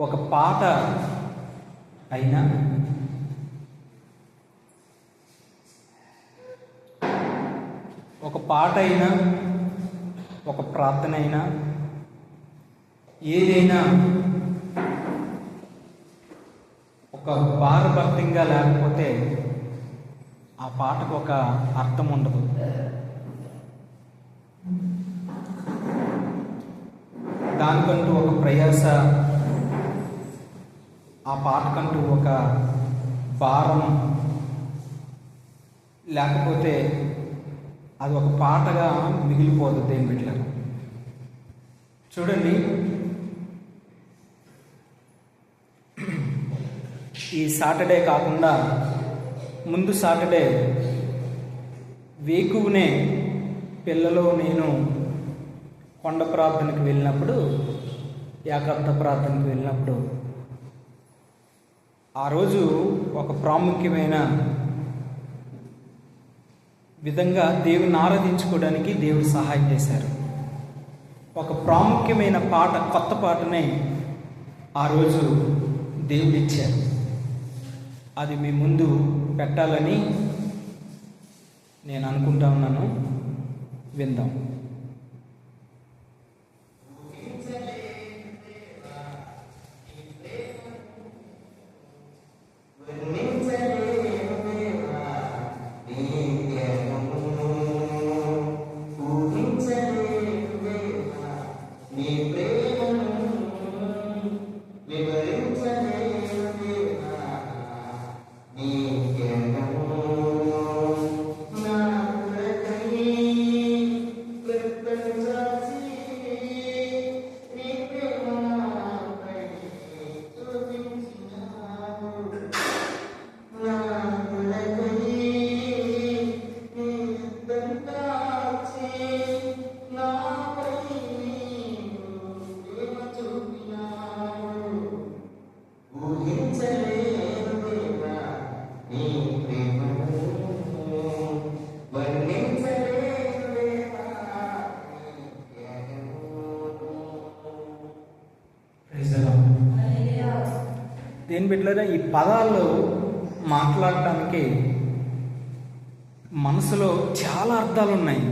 ఒక పాట అయినా, ఒక ప్రార్థన అయినా, ఏదైనా ఒక భారభక్తంగా లేకపోతే ఆ పాటకు ఒక అర్థం ఉండదు. దానికంటూ ఒక ప్రయాస, ఆ పాటకంటూ ఒక భారం లేకపోతే అది ఒక పాటగా మిగిలిపోదు. దేవుని బిడ్డలకు చూడండి, ఈ సాటర్డే కాకుండా ముందు సాటర్డే వేకువనే పిల్లలు నేను కొండ ప్రార్థనకు వెళ్ళినప్పుడు, ఏకాంత ప్రార్థనకు వెళ్ళినప్పుడు ఆ రోజు ఒక ప్రాముఖ్యమైన విధంగా దేవుని ఆరాధించుకోవడానికి దేవుడు సహాయం చేశారు. ఒక ప్రాముఖ్యమైన పాట, కొత్త పాటనే ఆ రోజు దేవుడు ఇచ్చారు. అది మీ ముందు పెట్టాలని నేను అనుకుంటా ఉన్నాను. విందాం. దేని బిడ్డలారా, ఈ పదాలు మాట్లాడటానికి మనసులో చాలా అర్థాలు ఉన్నాయి.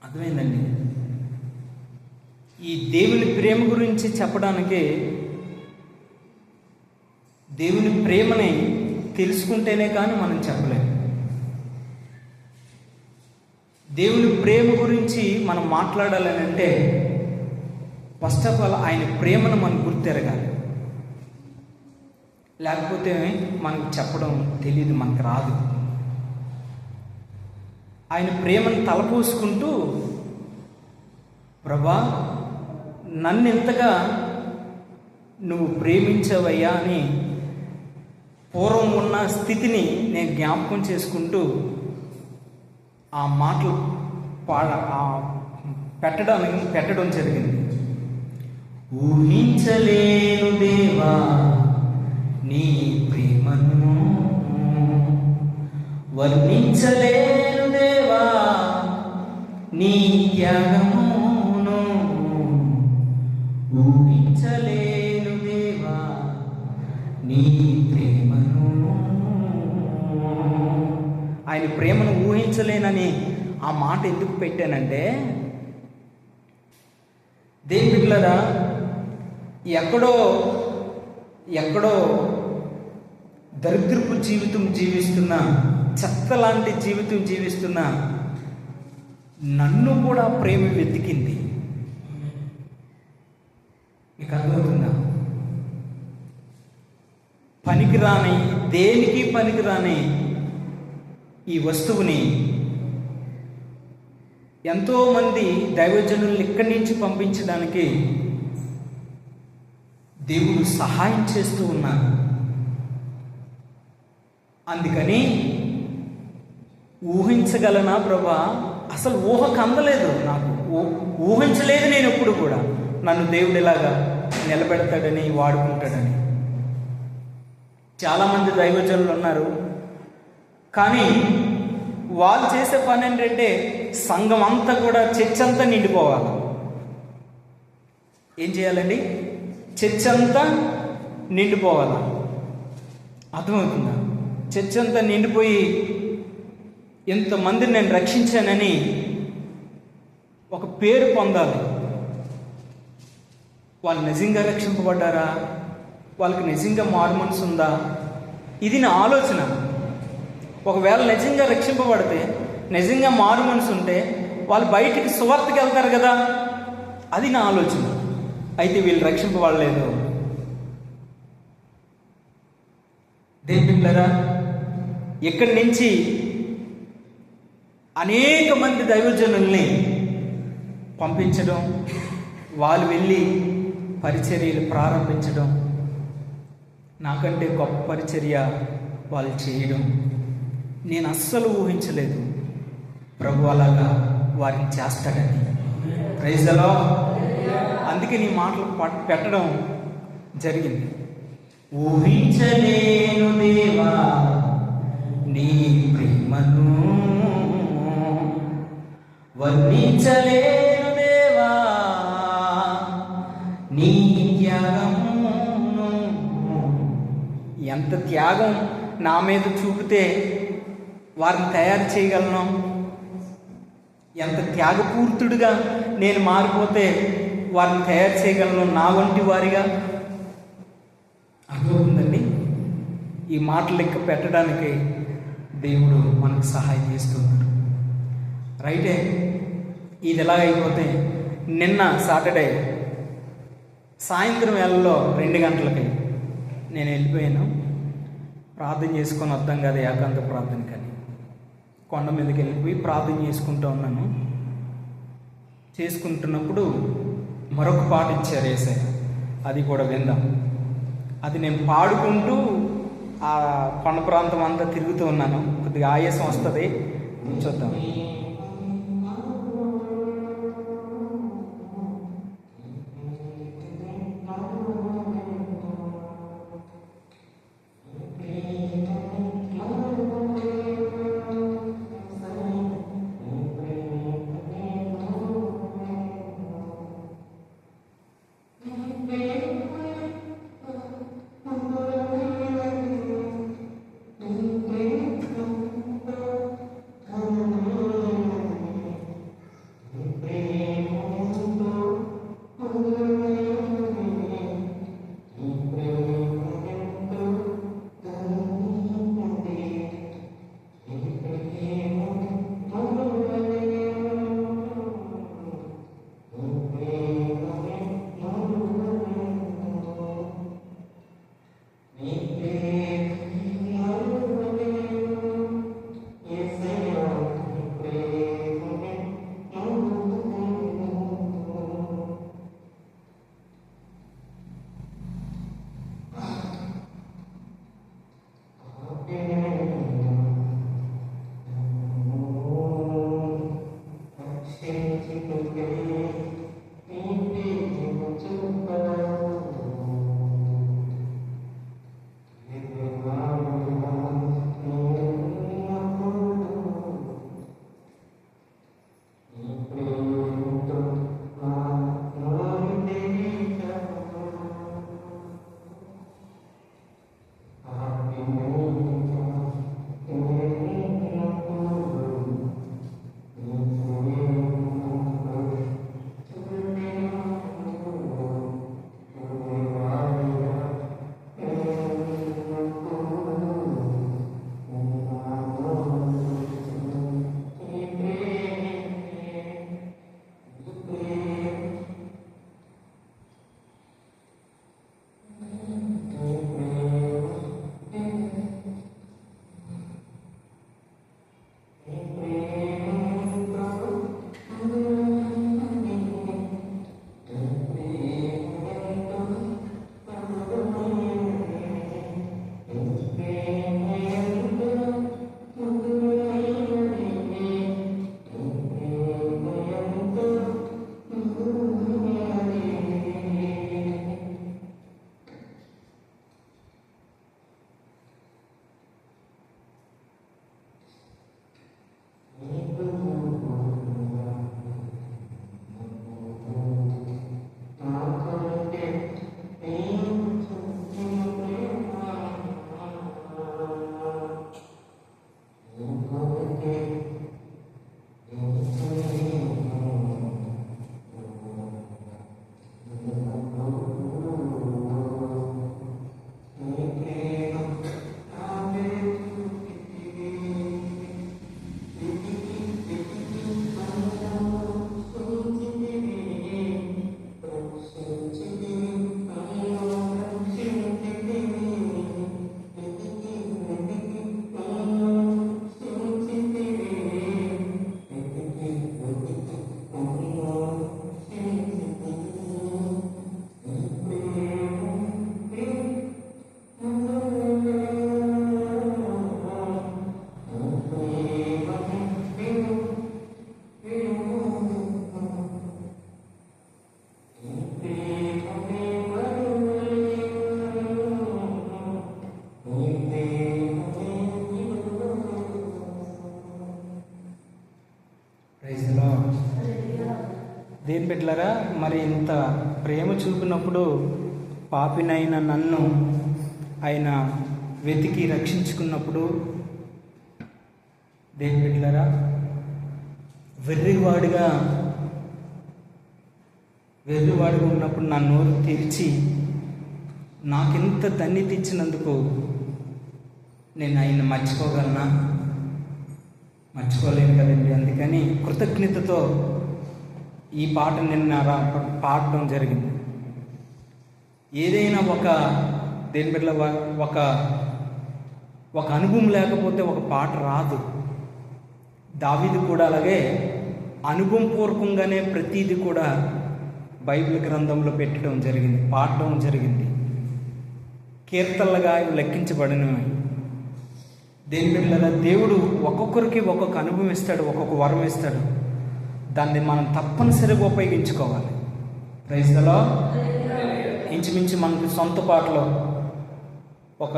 అర్థమైందండి? ఈ దేవుని ప్రేమ గురించి చెప్పడానికి, దేవుని ప్రేమని తెలుసుకుంటేనే కానీ మనం చెప్పలేము. దేవుని ప్రేమ గురించి మనం మాట్లాడాలని అంటే ఫస్ట్ ఆఫ్ ఆల్ ఆయన ప్రేమను మనం గుర్తెరగాలి. లేకపోతే మనకు చెప్పడం తెలియదు, మనకు రాదు. ఆయన ప్రేమను తలపోసుకుంటూ, ప్రభా నన్ను ఎంతగా నువ్వు ప్రేమించవయ్యా అని పూర్వం ఉన్న స్థితిని నేను జ్ఞాపకం చేసుకుంటూ ఆ మాటలు పెట్టడం జరిగింది. ఊహించలేను దేవా నీ ప్రేమను, వర్ణించలేను దేవా నీ త్యాగమును, ఊహించలేను దేవా నీ ప్రేమను. ఆయన ప్రేమను ఊహించలేనని ఆ మాట ఎందుకు పెట్టానంటే, దేని బిడ్డలారా, ఎక్కడో దరిద్రపు జీవితం జీవిస్తున్నా, చెత్త లాంటి జీవితం జీవిస్తున్నా నన్ను కూడా ప్రేమ వెతికింది. మీకు అర్థమవుతుందా? పనికిరాని, దేనికి పనికిరాని ఈ వస్తువుని ఎంతోమంది దైవజనుల్ని ఇక్కడి నుంచి పంపించడానికి దేవుడు సహాయం చేస్తూ ఉన్నారు. అందుకని ఊహించగలనా ప్రభా? అసలు ఊహకు అందలేదు, నాకు ఊహించలేదు నేను ఎప్పుడు కూడా నన్ను దేవుడు ఇలాగా నిలబెడతాడని, వాడుకుంటాడని. చాలామంది దైవజనులు ఉన్నారు, కానీ వాళ్ళు చేసే పని ఏంటంటే సంఘం అంతా కూడా, చర్చ్ అంతా నిండిపోవాలి. ఏం చేయాలండి? చర్చ్ అంతా నిండిపోవాలా? అర్థమవుతుందా? చర్చ్ అంతా నిండిపోయి ఎంతమందిని నేను రక్షించానని ఒక పేరు పొందాలి. వాళ్ళు నిజంగా రక్షింపబడ్డారా? వాళ్ళకి నిజంగా మారుమనసు ఉందా? ఇది నా ఆలోచన. ఒకవేళ నిజంగా రక్షింపబడితే, నిజంగా మారుమనసు ఉంటే వాళ్ళు బయటికి సువార్తకి వెళ్తారు కదా, అది నా ఆలోచన. అయితే వీళ్ళు రక్షింపబడలేదు. దేవుళ్ళారా, ఇక్కడి నుంచి అనేక మంది దైవజనుల్ని పంపించడం, వాళ్ళు వెళ్ళి పరిచర్యలు ప్రారంభించడం, నాకంటే గొప్ప పరిచర్య వాళ్ళు చేయడం నేను అస్సలు ఊహించలేదు. ప్రభు అలాగా వారిని చేస్తాడని. Praise the Lord. అందుకే నీ మాటలు పెట్టడం జరిగింది. ఊహించలేను దేవా నీ ప్రేమను, వర్ణించలేను దేవా నీ త్యాగమును. ఎంత త్యాగం నా మీద చూపితే వారిని తయారు చేయగలను? ఎంత త్యాగపూర్తుడిగా నేను మారిపోతే వారిని తయారు చేయగలను నా వంటి వారిగా? అర్థమవుతుందండి? ఈ మాటలు లెక్క పెట్టడానికి దేవుడు మనకు సహాయం చేస్తున్నాడు. రైటే, ఇది ఎలా అయిపోతే నిన్న సాటర్డే సాయంత్రం వేళలో 2 గంటలకి నేను వెళ్ళిపోయాను. ప్రార్థన చేసుకొని వద్దాం కదా, ఏకాంత ప్రార్థన కానీ కొండ మీదకి వెళ్ళిపోయి ప్రార్థన చేసుకుంటూ ఉన్నాను. చేసుకుంటున్నప్పుడు మరొక పాట ఇచ్చారు యేసయ్య, అది కూడా విందాం. అది నేను పాడుకుంటూ ఆ కొండ ప్రాంతం అంతా తిరుగుతూ ఉన్నాను. కొద్దిగా ఆయాసం వస్తుంది, చూద్దాం. దేని బిడ్డలారా, మరి ఇంత ప్రేమ చూపినప్పుడు పాపినైన నన్ను ఆయన వెతికి రక్షించుకున్నప్పుడు దేని బిడ్డలారా, వెర్రివాడిగా ఉన్నప్పుడు నా నోరు తెరిచి నాకెంత ధన్యత ఇచ్చినందుకు నేను ఆయన మర్చిపోగలనా? మర్చిపోలేను కదండి. అందుకని కృతజ్ఞతతో ఈ పాట నిన్న పాడడం జరిగింది. ఏదైనా దేని బిడ్డ ఒక అనుభవం లేకపోతే ఒక పాట రాదు. దావీదు కూడా అలాగే అనుభవపూర్వకంగానే ప్రతీది కూడా బైబిల్ గ్రంథంలో పెట్టడం జరిగింది, పాడడం జరిగింది. కీర్తనలుగా లెక్కించబడినవి. దేని బిడ్డలారా, దేవుడు ఒక్కొక్కరికి ఒక్కొక్క అనుభవం ఇస్తాడు, ఒక్కొక్క వరం ఇస్తాడు. దాన్ని మనం తప్పనిసరిగా ఉపయోగించుకోవాలి. Praise the Lord. ఇంచుమించు మనకు సొంత పాటలో ఒక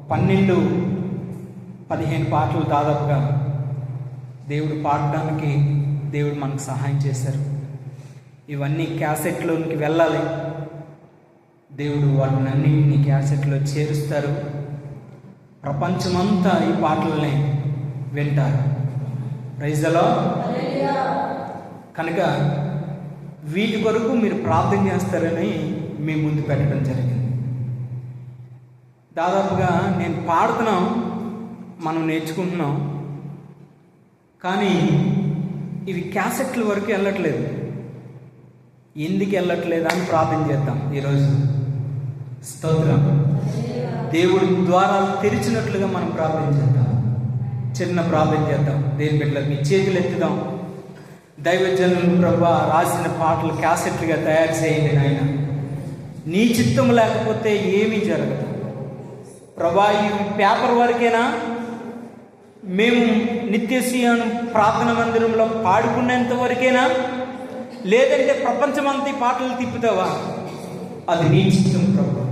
12-15 పాటలు దాదాపుగా దేవుడు పాడడానికి దేవుడు మనకు సహాయం చేశారు. ఇవన్నీ క్యాసెట్లోనికి వెళ్ళాలి. దేవుడు వాటిని అన్నింటినీ క్యాసెట్లో చేరుస్తారు. ప్రపంచమంతా ఈ పాటలని వింటారు. Praise the Lord. కనుక వీటి కొరకు మీరు ప్రార్థన చేస్తారని మీ ముందు పెట్టడం జరిగింది. దాదాపుగా నేను పాడుతున్నాం, మనం నేర్చుకుంటున్నాం, కానీ ఇవి క్యాసెట్ల వరకు వెళ్ళట్లేదు. ఎందుకు వెళ్ళట్లేదు అని ప్రార్థన చేద్దాం ఈరోజు. స్తోత్రం. దేవుడి ద్వారాలు తెరిచినట్లుగా మనం ప్రార్థన చేద్దాం. చిన్న ప్రార్థన చేద్దాం. దేని బిడ్డలకు మీ చేతులు ఎత్తుదాం. దైవజనులు ప్రభా రాసిన పాటలు క్యాసెట్లుగా తయారు చేయండి నాయన. నీ చిత్తం లేకపోతే ఏమీ జరగదు ప్రభా. ఈ పేపర్ వరకేనా మేము నిత్యసీయను ప్రార్థన మందిరంలో పాడుకునేంత వరకేనా, లేదంటే ప్రపంచమంతా ఈ పాటలు తిప్పుతావా? అది నీ చిత్తం ప్రభా.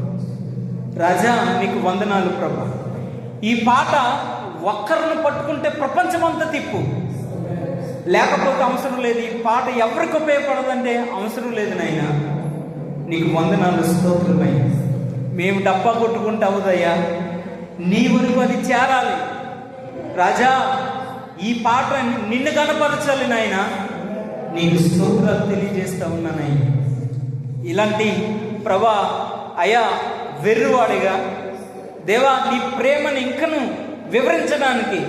రాజా నీకు వందనాలు ప్రభా. ఈ పాట ఒక్కరిని పట్టుకుంటే ప్రపంచమంతా తిప్పు, లేకపోతే అవసరం లేదు. ఈ పాట ఎవరికి ఉపయోగపడదంటే అవసరం లేదు నాయనా. నీకు వందనాలు, స్తోత్రమయ్య. మేము డబ్బా కొట్టుకుంటే అవుదయ్యా, నీ వరకు అది చేరాలి రాజా. ఈ పాట నిన్ను కనపరచాలి నాయన. నీకు స్తోత్రాలు తెలియజేస్తా ఉన్నానయ్య. ఇలాంటి ప్రభా అయా వెర్రువాడిగా దేవా నీ ప్రేమను ఇంకను వివరించడానికి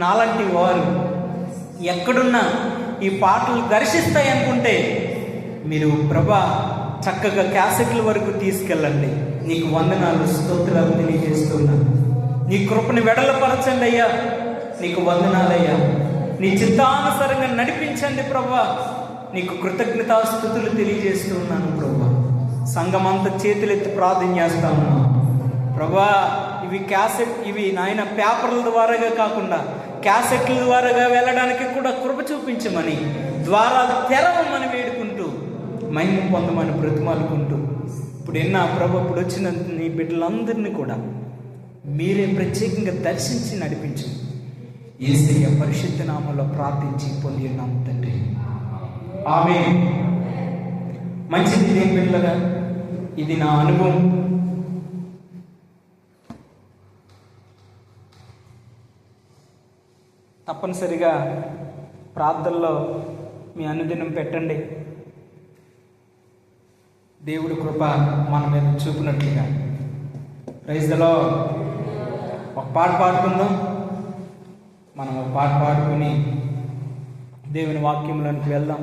నాలాంటి వారు ఎక్కడున్నా ఈ పాటలు దర్శిస్తాయి అనుకుంటే మీరు ప్రభా చక్కగా క్యాసెట్ల వరకు తీసుకెళ్ళండి. నీకు వందనాలు, స్తోత్రాలు తెలియజేస్తున్నాను. నీ కృపని వెడలపరచండి అయ్యా. నీకు వందనాలయ్యా. నీ చిత్తానుసారంగా నడిపించండి ప్రభా. నీకు కృతజ్ఞతాస్తుతులు తెలియజేస్తున్నాను ప్రభా. సంఘమంతా చేతులెత్తి ప్రార్థన చేస్తా ఉన్నాను ప్రభా. ఇవి నాయన పేపర్ల ద్వారాగా కాకుండా క్యాసెట్ల ద్వారాగా వెళ్ళడానికి కూడా కృప చూపించమని, ద్వారాలు తెరవమని వేడుకుంటూ మహిమ పొందమని బ్రతిమాలుకుంటూ, ఇప్పుడు ప్రభు ఇప్పుడు వచ్చిన నీ బిడ్డలందరినీ కూడా మీరే ప్రత్యేకంగా దర్శించి నడిపించు. యేసయ్య పరిశుద్ధ నామములో ప్రార్థించి పొంది ఉన్నాము తండ్రి, ఆమేన్. మంచిది దేని బిడ్డలారా, ఇది నా అనుభవం. తప్పనిసరిగా ప్రార్థనలో మీ అనుదినం పెట్టండి. దేవుడి కృప మన మీద చూపినట్లుగా. Praise the Lord. ఒక పాట పాడుకుందాం. మనం ఒక పాట పాడుకుని దేవుని వాక్యంలోనికి వెళ్దాం.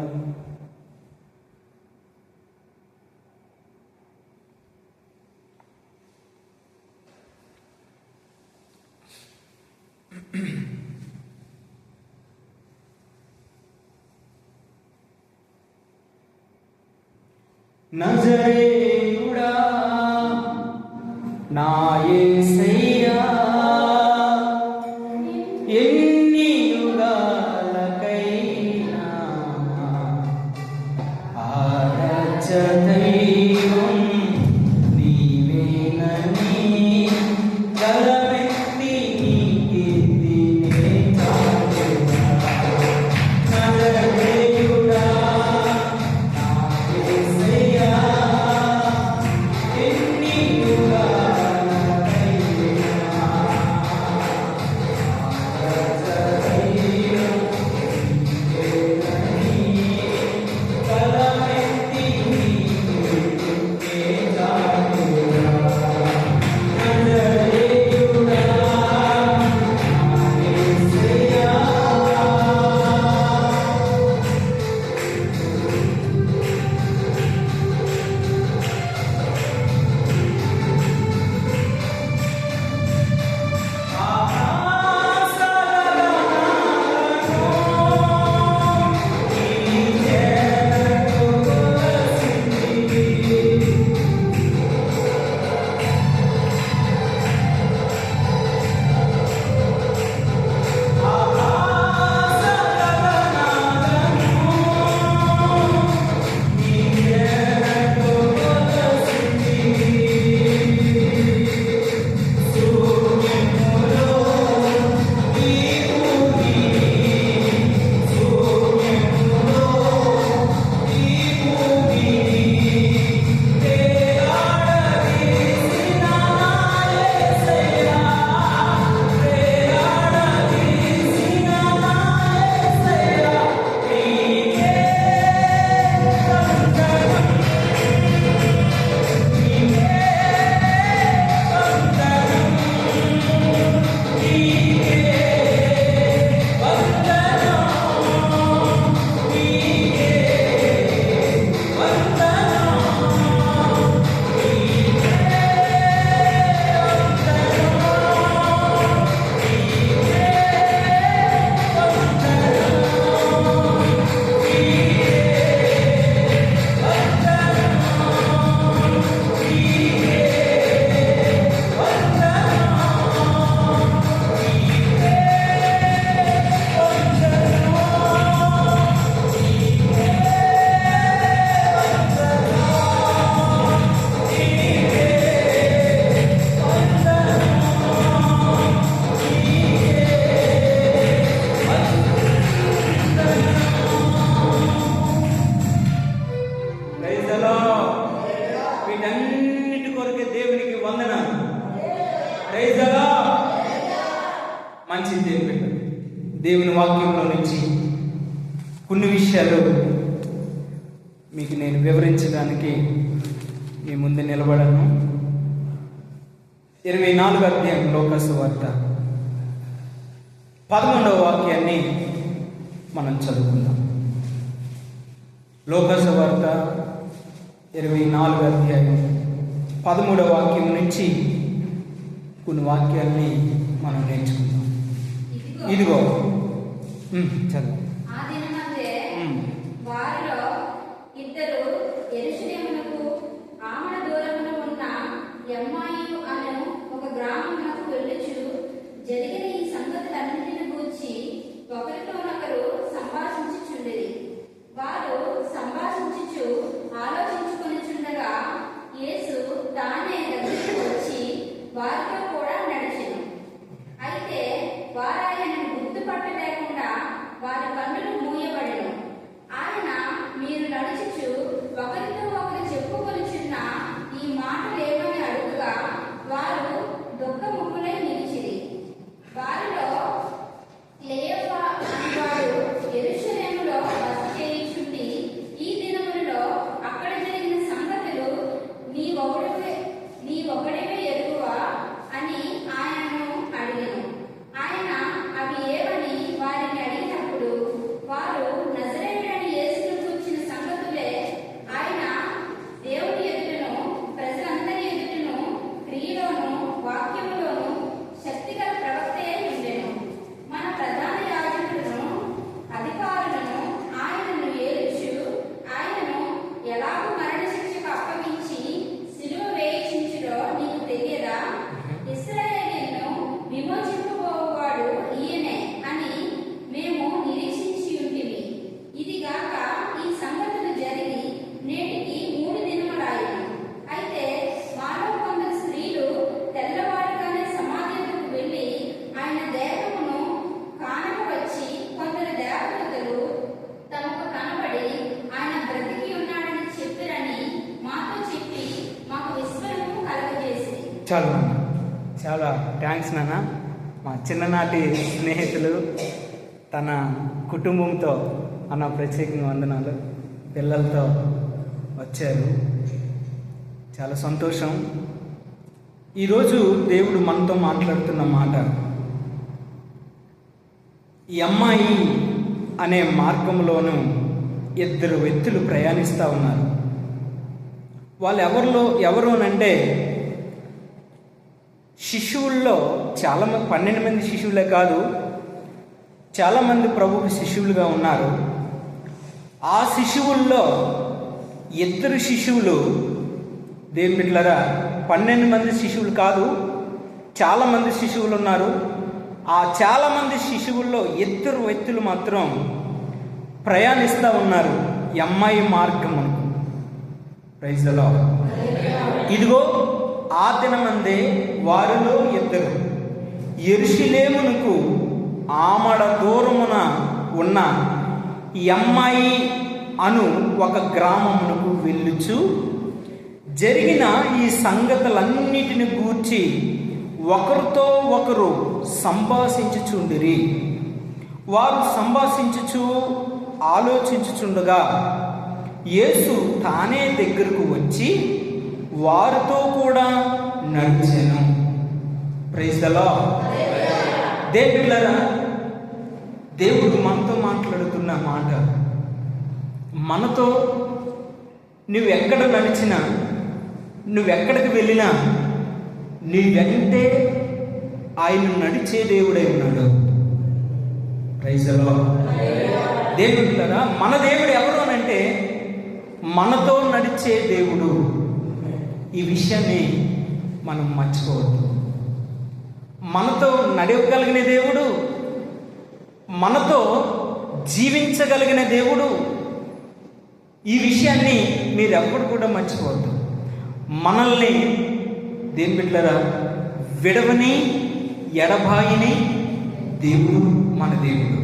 నజరేయుడా నా యేసయ్యా, ఎన్ని యుగాలకైనా ఆరాధ్య దైవం నీవేనని గలమెత్తి నీ కీర్తినే చాటెదా. దేవుని వాక్యంలో నుంచి కొన్ని విషయాలు మీకు నేను వివరించడానికి మీ ముందు నిలబడను. 24వ అధ్యాయం లోకాసు వార్త 11వ వాక్యాన్ని మనం చదువుకుందాం. లోకాసు వార్త 24వ అధ్యాయం 13వ వాక్యం నుంచి కొన్ని వాక్యాల్ని మనం నేర్చుకుందాం. ఇదిగో చదువు. వారిలో ఇద్దరు యెరూషలేమునకు ఆమడ దూరమున ఉన్న ఎమ్మాయి అను ఒక గ్రామమునకు వెళ్ళుచు జరిగిన ఈ సంగతులన్నిటిని గూర్చి ఒకరితోనొకరు సంభాషించుచుండిరి. వారు సంభాషించుచు ఆలోచించుకొనుచుండగా యేసు తానే దగ్గరికి వచ్చి వారితో కూడా నడిచెను. అయితే వారాయనను గుర్తుపట్టలేకుండా వారి కన్నులు మూయబడెను. ఆయన మీరు నడుచుచు ఒకరితో ఒకరు చెప్పుకొనుచున్న ఈ మాటలేమని అడుగుగా వారు దుఃఖముఖులై నిలిచిరి. వారిలో క్లెయోపా అనేవాడు యెరూషలేములో బస చేయుచుండి ఈ దినములలో అక్కడ జరిగిన సంగతులు నీవొకడివే ఎరుగువా అని ఆయనను అడిగెను. ఆయన అవి ఏవని వారిని అడిగినప్పుడు వారు నజరేయుడైన యేసును గూర్చిన సంగతులే. ఆయన దేవుని ఎదుటను ప్రజలందరి ఎదుటను క్రియలోను వాక్యములోను శక్తిగల ప్రవక్త అయి ఉండెను. మన ప్రధాన యాజకులను అధికారులను ఆయనను ఏలుచు ఆయనను ఎలాగూ మరణశిక్షకు అప్పగించి సిలువ వేయించురో నీకు తెలియదా? ఇశ్రాయేలును విమోచింపబోవాడు ఈయనే అని మేము నిరీక్షించి ఉంటిమి. ఇదిగాక ఈ సంగతులు జరిగి నేటికి 3 దినములాయెను. అయితే మాలో కొందరు స్త్రీలు తెల్లవారుగానే సమాధి వద్దకు వెళ్ళి ఆయన దేహమును కానక వచ్చి కొందరు దేవదూతలు తమకు కనబడి ఆయన బ్రతికి ఉన్నాడని చెప్పిరని మాతో చెప్పి మాకు విస్మయము కలగజేసి. చాలా థ్యాంక్స్ నాన్న. మా చిన్ననాటి స్నేహితులు తన కుటుంబంతో అన్న ప్రత్యేకంగా వందనాలు. పిల్లలతో వచ్చారు, చాలా సంతోషం. ఈరోజు దేవుడు మనతో మాట్లాడుతున్న మాట, ఈ అమ్మాయి అనే మార్గంలోనూ 2 వ్యక్తులు ప్రయాణిస్తూ ఉన్నారు. వాళ్ళు ఎవరోనంటే శిష్యువుల్లో చాలామంది, 12 మంది శిష్యువులే కాదు, చాలామంది ప్రభువు శిష్యువులుగా ఉన్నారు. ఆ శిష్యువుల్లో 2 శిష్యువులు, దేవుని బిడ్డలారా, 12 మంది శిష్యువులు కాదు, చాలామంది శిష్యువులు ఉన్నారు. ఆ చాలామంది శిష్యువుల్లో 2 వ్యక్తులు మాత్రం ప్రయాణిస్తూ ఉన్నారు ఈ అమ్మాయి మార్గం. Praise the Lord. ఇదిగో ఆ దినమందే వారిలో 2 యెరూషలేమునకు ఆమడ దూరమున ఉన్న ఈ అమ్మాయి అను ఒక గ్రామమునకు వెళ్ళుచు జరిగిన ఈ సంగతులన్నిటిని గూర్చి ఒకరితో ఒకరు సంభాషించుచుండిరి. వారు సంభాషించుచు ఆలోచించుచుండగా యేసు తానే దగ్గరకు వచ్చి వారితో కూడా నడిచెను. Praise the lord. దేవుళ్ళరా, దేవుడు మనతో మాట్లాడుతున్న మాట, మనతో నువ్వెక్కడ నడిచినా, నువ్వెక్కడికి వెళ్ళినా నీ వెంటే ఆయన నడిచే దేవుడై ఉన్నాడు. Praise the lord. దేవుళ్ళరా, మన దేవుడు ఎవరు అనంటే మనతో నడిచే దేవుడు. ఈ విషయాన్ని మనం మర్చిపోవద్దు. మనతో నడవగలిగిన దేవుడు, మనతో జీవించగలిగిన దేవుడు. ఈ విషయాన్ని మీరెప్పుడు కూడా మర్చిపోవద్దు. మనల్ని దేని బిడ్డలారా విడవని ఎడబాయిని దేవుడు మన దేవుడు.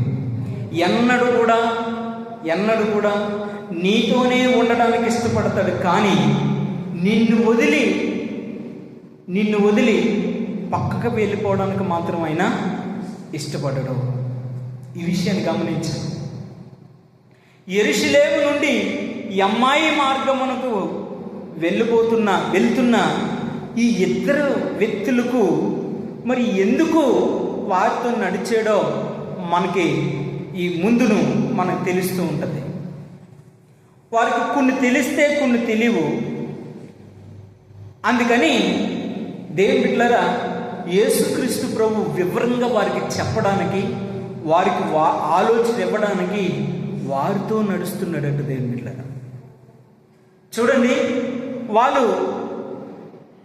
ఎన్నడూ కూడా నీతోనే ఉండడానికి ఇష్టపడతాడు, కానీ నిన్ను వదిలి పక్కకు వెళ్ళిపోవడానికి మాత్రం ఆయన ఇష్టపడడు. ఈ విషయాన్ని గమనించాను. యెరూషలేము నుండి ఈ అమ్మాయి మార్గమునకు వెళ్తున్న ఈ ఇద్దరు వ్యక్తులకు మరి ఎందుకు వారితో నడిచాడో మనకి ఈ ముందును మనకు తెలుస్తూ ఉంటుంది. వారికి కొన్ని తెలిస్తే కొన్ని తెలియవు. అందుకని దేవుని బిడ్డలారా, యేసుక్రీస్తు ప్రభు వివరంగా వారికి చెప్పడానికి, వారికి ఆలోచన ఇవ్వడానికి వారితో నడుస్తున్నాడట. దేవుని బిడ్డలారా చూడండి, వాళ్ళు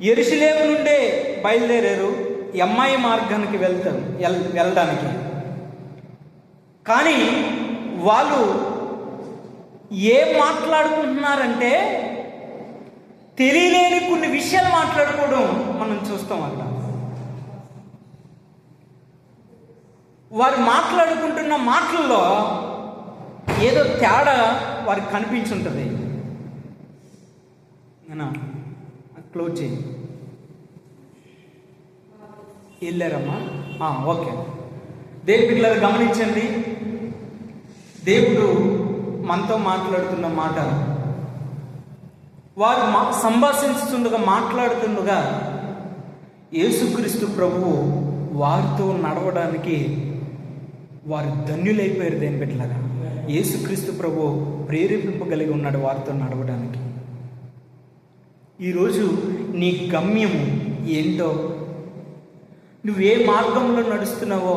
యెరూషలేము నుండే బయలుదేరారు ఈ అమ్మాయి మార్గానికి వెళ్ళడానికి. కానీ వాళ్ళు ఏం మాట్లాడుకుంటున్నారంటే తెలియలేని కొన్ని విషయాలు మాట్లాడుకోవడం మనం చూస్తాం. అక్కడ వారు మాట్లాడుకుంటున్న మాటల్లో ఏదో తేడా వారికి కనిపించుంటుంది. క్లోజ్ చేయి. వెళ్ళారమ్మా, ఓకే. దేవుని బిడ్డలారా గమనించండి, దేవుడు మనతో మాట్లాడుతున్న మాట, వారు సంభాషిస్తుండగా మాట్లాడుతుండగా యేసుక్రీస్తు ప్రభువు వారితో నడవడానికి వారు ధన్యులైపోయారు. దేని బిడ్డలారా, యేసుక్రీస్తు ప్రభువు ప్రేరేపింపగలిగి ఉన్నాడు వారితో నడవడానికి. ఈరోజు నీ గమ్యము ఏంటో, నువ్వే మార్గంలో నడుస్తున్నావో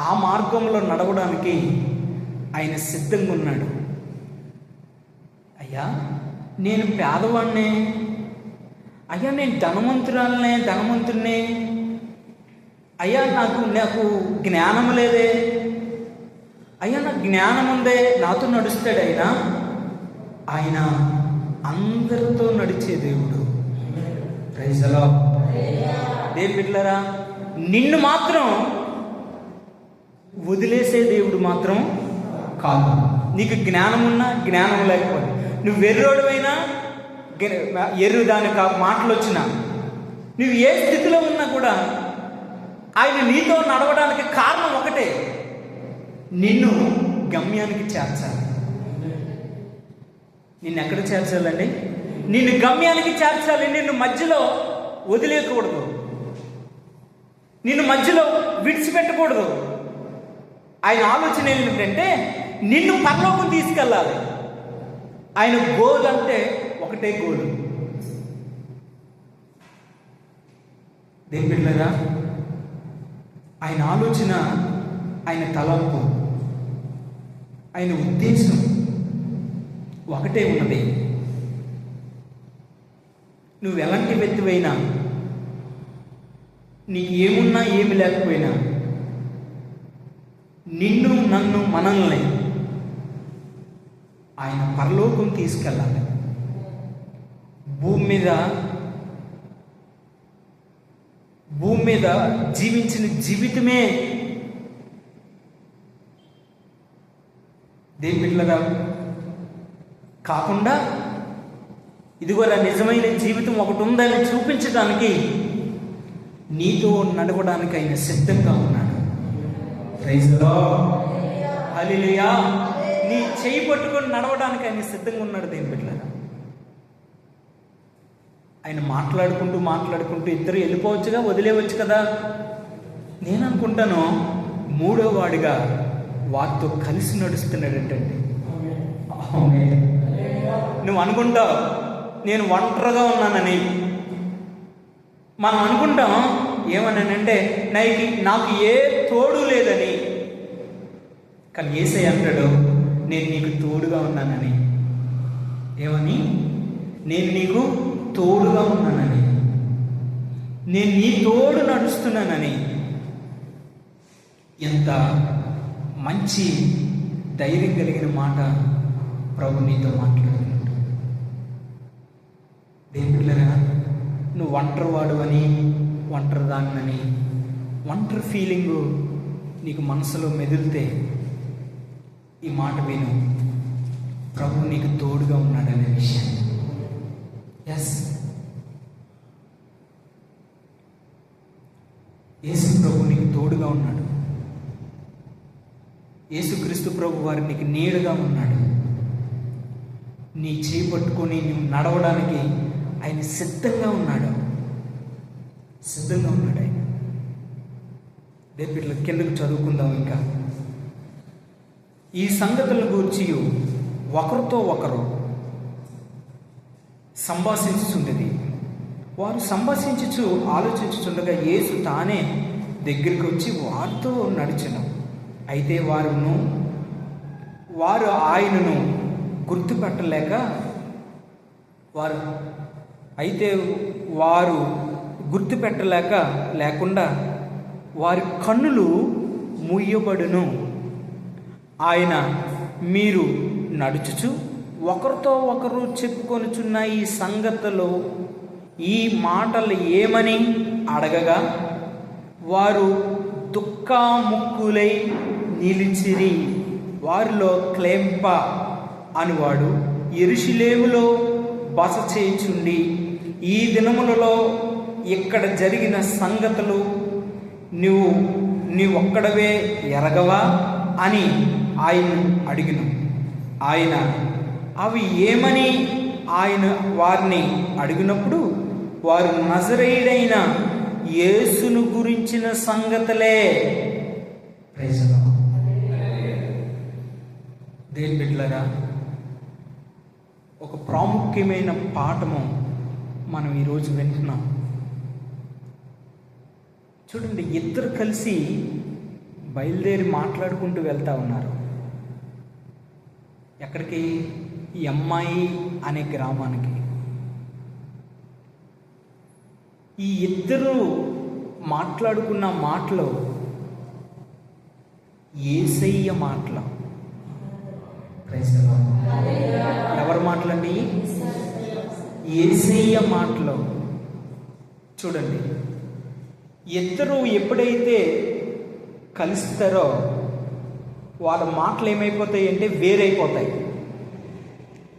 ఆ మార్గంలో నడవడానికి ఆయన సిద్ధంగా ఉన్నాడు. అయ్యా నేను పేదవాడినే, అయ్యా నేను ధనవంతుడినే, అయ్యా నాకు జ్ఞానం లేదే, అయ్యా నాకు జ్ఞానం ఉందే, నాతో నడుస్తాడు ఆయన అందరితో నడిచే దేవుడు. Praise the Lord. దేవుని బిడ్డలారా, నిన్ను మాత్రం వదిలేసే దేవుడు మాత్రం కాదు. నీకు జ్ఞానం ఉన్నా జ్ఞానం లేకపోతే, నువ్వు వెర్రోడువైనా దాని మాటలు వచ్చినా, నువ్వు ఏ స్థితిలో ఉన్నా కూడా ఆయన నీతో నడవడానికి కారణం ఒకటే, నిన్ను గమ్యానికి చేర్చాలి. నిన్ను ఎక్కడ చేర్చాలండి? నిన్ను గమ్యానికి చేర్చాలి. నిన్ను మధ్యలో వదిలేయకూడదు, నిన్ను మధ్యలో విడిచిపెట్టకూడదు. ఆయన ఆలోచన ఏంటంటే నిన్ను పరలోకం తీసుకెళ్ళాలి. ఆయన గోల్ అంటే ఒకటే గోలు. దేని బిడ్డలారా, ఆయన ఆలోచన, ఆయన తలంపు, ఆయన ఉద్దేశం ఒకటే ఉన్నది. నువ్వు ఎలాంటి వ్యక్తివైనా, నీకు ఏమున్నా ఏమి లేకపోయినా, నిన్ను నన్ను మనల్ని ఆయన పరలోకం తీసుకెళ్ళాలి. భూమి మీద జీవించిన జీవితమే దేని బిడ్డలారా కాకుండా, ఇదిగో నిజమైన జీవితం ఒకటి ఉందని చూపించడానికి నీతో నడవడానికి ఆయన సిద్ధంగా ఉన్నాడు. Praise the lord. హల్లెలూయా. నీ చేయి పట్టుకొని నడవడానికి ఆయన సిద్ధంగా ఉన్నాడు. దేని బిడ్డలారా, ఆయన మాట్లాడుకుంటూ ఇద్దరు వెళ్ళిపోవచ్చుగా, వదిలేవచ్చు కదా. నేను అనుకుంటాను మూడో వాడిగా వారితో కలిసి నడుస్తున్నాడంటండి. నువ్వు అనుకుంటావు నేను ఒంటరిగా ఉన్నానని. మనం అనుకుంటాం ఏమన్నానంటే నాకు ఏ తోడు లేదని. కానీ యేసయ్య అంటాడు నేను నీకు తోడుగా ఉన్నానని. ఏమని? నేను నీకు తోడుగా ఉన్నానని, నేను నీ తోడు నడుస్తున్నానని. ఎంత మంచి ధైర్యం కలిగిన మాట ప్రభు నీతో మాట్లాడుతున్నాడు. దేవుని బిడ్డలారా, నువ్వు ఒంటరివాడు అని, ఒంటరిదాన్నని, ఒంటరి ఫీలింగు నీకు మనసులో మెదిలితే ఈ మాట విను. ప్రభు నీకు తోడుగా ఉన్నాడనే విషయం. ఎస్, యేసు ప్రభు నీకు తోడుగా ఉన్నాడు. యేసుక్రీస్తు ప్రభు వారు నీకు నీడగా ఉన్నాడు. నీ చేయి పట్టుకొని నువ్వు నడవడానికి ఆయన సిద్ధంగా ఉన్నాడు. ఆయన. రేపు కిందకు చదువుకుందాం. ఇంకా ఈ సంగతుల గురించి ఒకరితో ఒకరు సంభాషించుచుండేది. వారు సంభాషించుచు ఆలోచించుచుండగా యేసు తానే దగ్గరికి వచ్చి వారితో నడిచెను. అయితే వారు ఆయనను గుర్తుపట్టలేక లేకుండా వారి కన్నులు మూయబడును. ఆయన మీరు నడుచుచు ఒకరితో ఒకరు చెప్పుకొనుచున్న ఈ సంగతులు, ఈ మాటలు ఏమని అడగగా వారు దుఃఖముక్కులై నిలిచిరి. వారిలో క్లెంప అనువాడు యెరూషలేములో బస చేయుచుండి, ఈ దినములలో ఇక్కడ జరిగిన సంగతులు నీవొక్కడవే ఎరగవా అని ఆయన అడిగిన. ఆయన అవి ఏమని ఆయన వారిని అడిగినప్పుడు వారు నజరేయుడైన యేసును గురించిన సంగతులే. దేని బిడ్డలారా, ఒక ప్రాముఖ్యమైన పాఠము మనం ఈరోజు వింటున్నాం. చూడండి, ఇద్దరు కలిసి బయలుదేరి మాట్లాడుకుంటూ వెళ్తూ ఉన్నారు. ఎక్కడికి? ఈ అమ్మాయి అనే గ్రామానికి. ఈ ఇద్దరు మాట్లాడుకున్న మాటలు యేసయ్య మాటలు. ఎవరి మాటలండి? యేసయ్య మాటలు. చూడండి, ఇద్దరు ఎప్పుడైతే కలుస్తారో వాళ్ళ మాటలు ఏమైపోతాయి అంటే వేరైపోతాయి.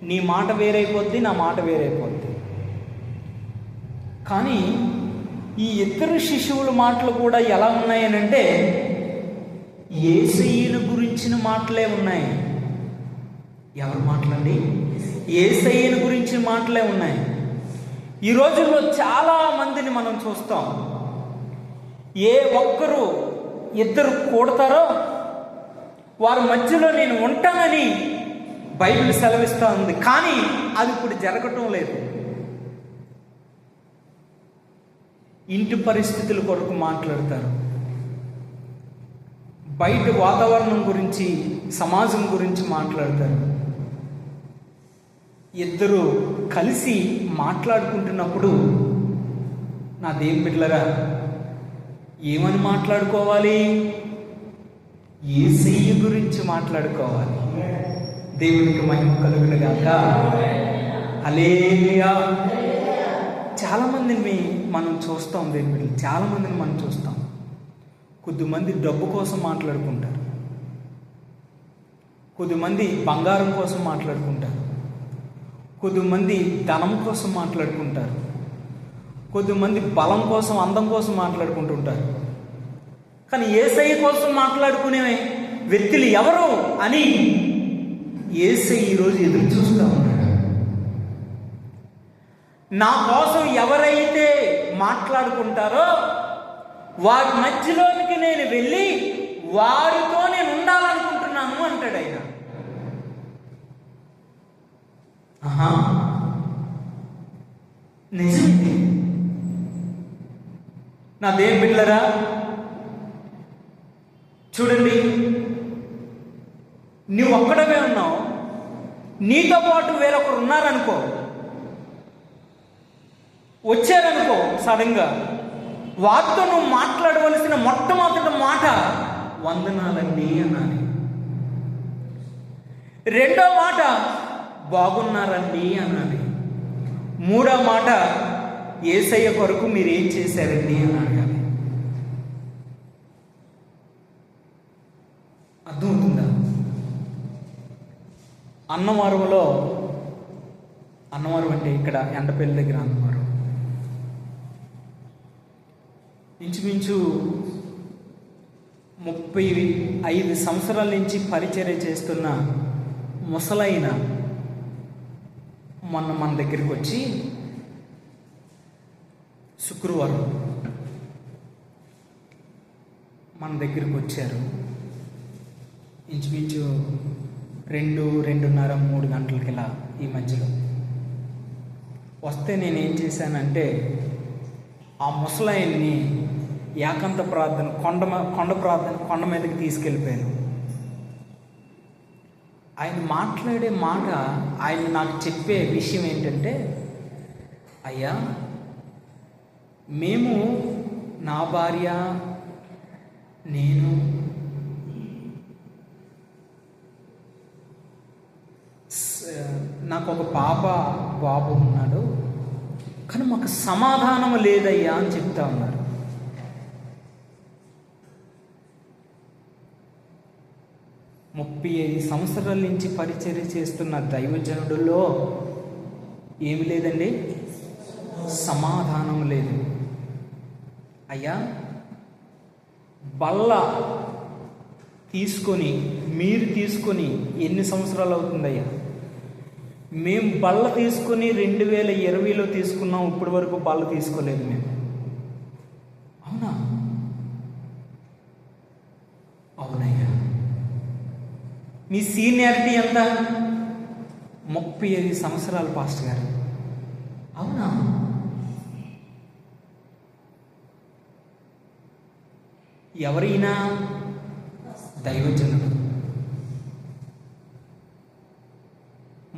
నీ మాట వేరైపోద్ది, నా మాట వేరైపోద్ది. కానీ ఈ ఇద్దరు శిశువుల మాటలు కూడా ఎలా ఉన్నాయనంటే యేసయ్యను గురించిన మాటలే ఉన్నాయి. ఎవరి మాటలండి? యేసయ్యను గురించిన మాటలే ఉన్నాయి. ఈ రోజుల్లో చాలా మందిని మనం చూస్తాం. ఏ ఒక్కరు ఇద్దరు కూడతారో వారి మధ్యలో నేను ఉంటానని బైబిల్ సెలవిస్తూ ఉంది. కానీ అది ఇప్పుడు జరగటం లేదు. ఇంటి పరిస్థితుల కొరకు మాట్లాడతారు, బయట వాతావరణం గురించి, సమాజం గురించి మాట్లాడతారు. ఇద్దరు కలిసి మాట్లాడుకుంటున్నప్పుడు నా దేవుని బిడ్డలారా, ఏమని మాట్లాడుకోవాలి? యేసయ్య గురించి మాట్లాడుకోవాలి. దేవునికి మహిమ కలుగును గాక. హల్లెలూయా. చాలామందిని మనం చూస్తాం. దేవుని బిడ్డలు చాలామందిని మనం చూస్తాం. కొద్దిమంది డబ్బు కోసం మాట్లాడుకుంటారు, కొద్దిమంది బంగారం కోసం మాట్లాడుకుంటారు, కొద్దిమంది ధనం కోసం మాట్లాడుకుంటారు, కొద్దిమంది బలం కోసం, అందం కోసం మాట్లాడుకుంటుంటారు. కానీ యేసయ్య కోసం మాట్లాడుకునే వ్యక్తులు ఎవరు అని యేసయ్య ఈరోజు ఎదురు చూస్తూ ఉన్నాడు. నా కోసం ఎవరైతే మాట్లాడుకుంటారో వారి మధ్యలోనికి నేను వెళ్ళి వారితో నేను ఉండాలనుకుంటున్నాను అంటాడు ఆయన. నిజమే. నా దేవుని బిడ్డలారా, చూడండి, నువ్వు ఒక్కడమే ఉన్నావు, నీతో పాటు వేరొకరు ఉన్నారనుకో, వచ్చారనుకో, సడన్గా వారితో నువ్వు మాట్లాడవలసిన మొట్టమొదటి మాట వందనాలండి అనాలి. రెండో మాట బాగున్నారండి అనాలి. మూడో మాట యేసయ్య కొరకు మీరు ఏం చేశారండి అని అడగాలి. అర్థమవుతుందా? అన్నవరం అంటే ఇక్కడ ఎండపల్లి దగ్గర అన్నవరం. ఇంచుమించు 35 సంవత్సరాల నుంచి పరిచర్య చేస్తున్న ముసలైన మొన్న మన దగ్గరికి వచ్చి శుక్రవారం మన దగ్గరికి వచ్చారు. ఇంచుమించు 2:30, 3 గంటలకి ఇలా ఈ మధ్యలో వస్తే నేనేం చేశానంటే ఆ ముసలాయన్ని ఏకాంత ప్రార్థన కొండ మీదకి తీసుకెళ్ళిపోయాను. ఆయన మాట్లాడే మాట, ఆయన నాకు చెప్పే విషయం ఏంటంటే, అయ్యా మేము, నా భార్య, నేను నాకు ఒక బాబు ఉన్నాడు, కానీ మాకు సమాధానం లేదయ్యా అని చెప్తా ఉన్నారు. ముప్పై 35 సంవత్సరాల నుంచి పరిచర్య చేస్తున్న దైవజనుడులో ఏమి లేదండి, సమాధానం లేదు. అయ్యా బల్ల మీరు తీసుకొని ఎన్ని సంవత్సరాలు అవుతుందయ్యా? మేము బల్ల తీసుకొని 2020లో తీసుకున్నాం, ఇప్పటి వరకు బల్ల తీసుకోలేదు మేము. అవునా? అవునయ్యా. మీ సీనియారిటీ ఎంత? 35 సంవత్సరాలు పాస్టర్ గారు. అవునా? ఎవరైనా దైవజనుడు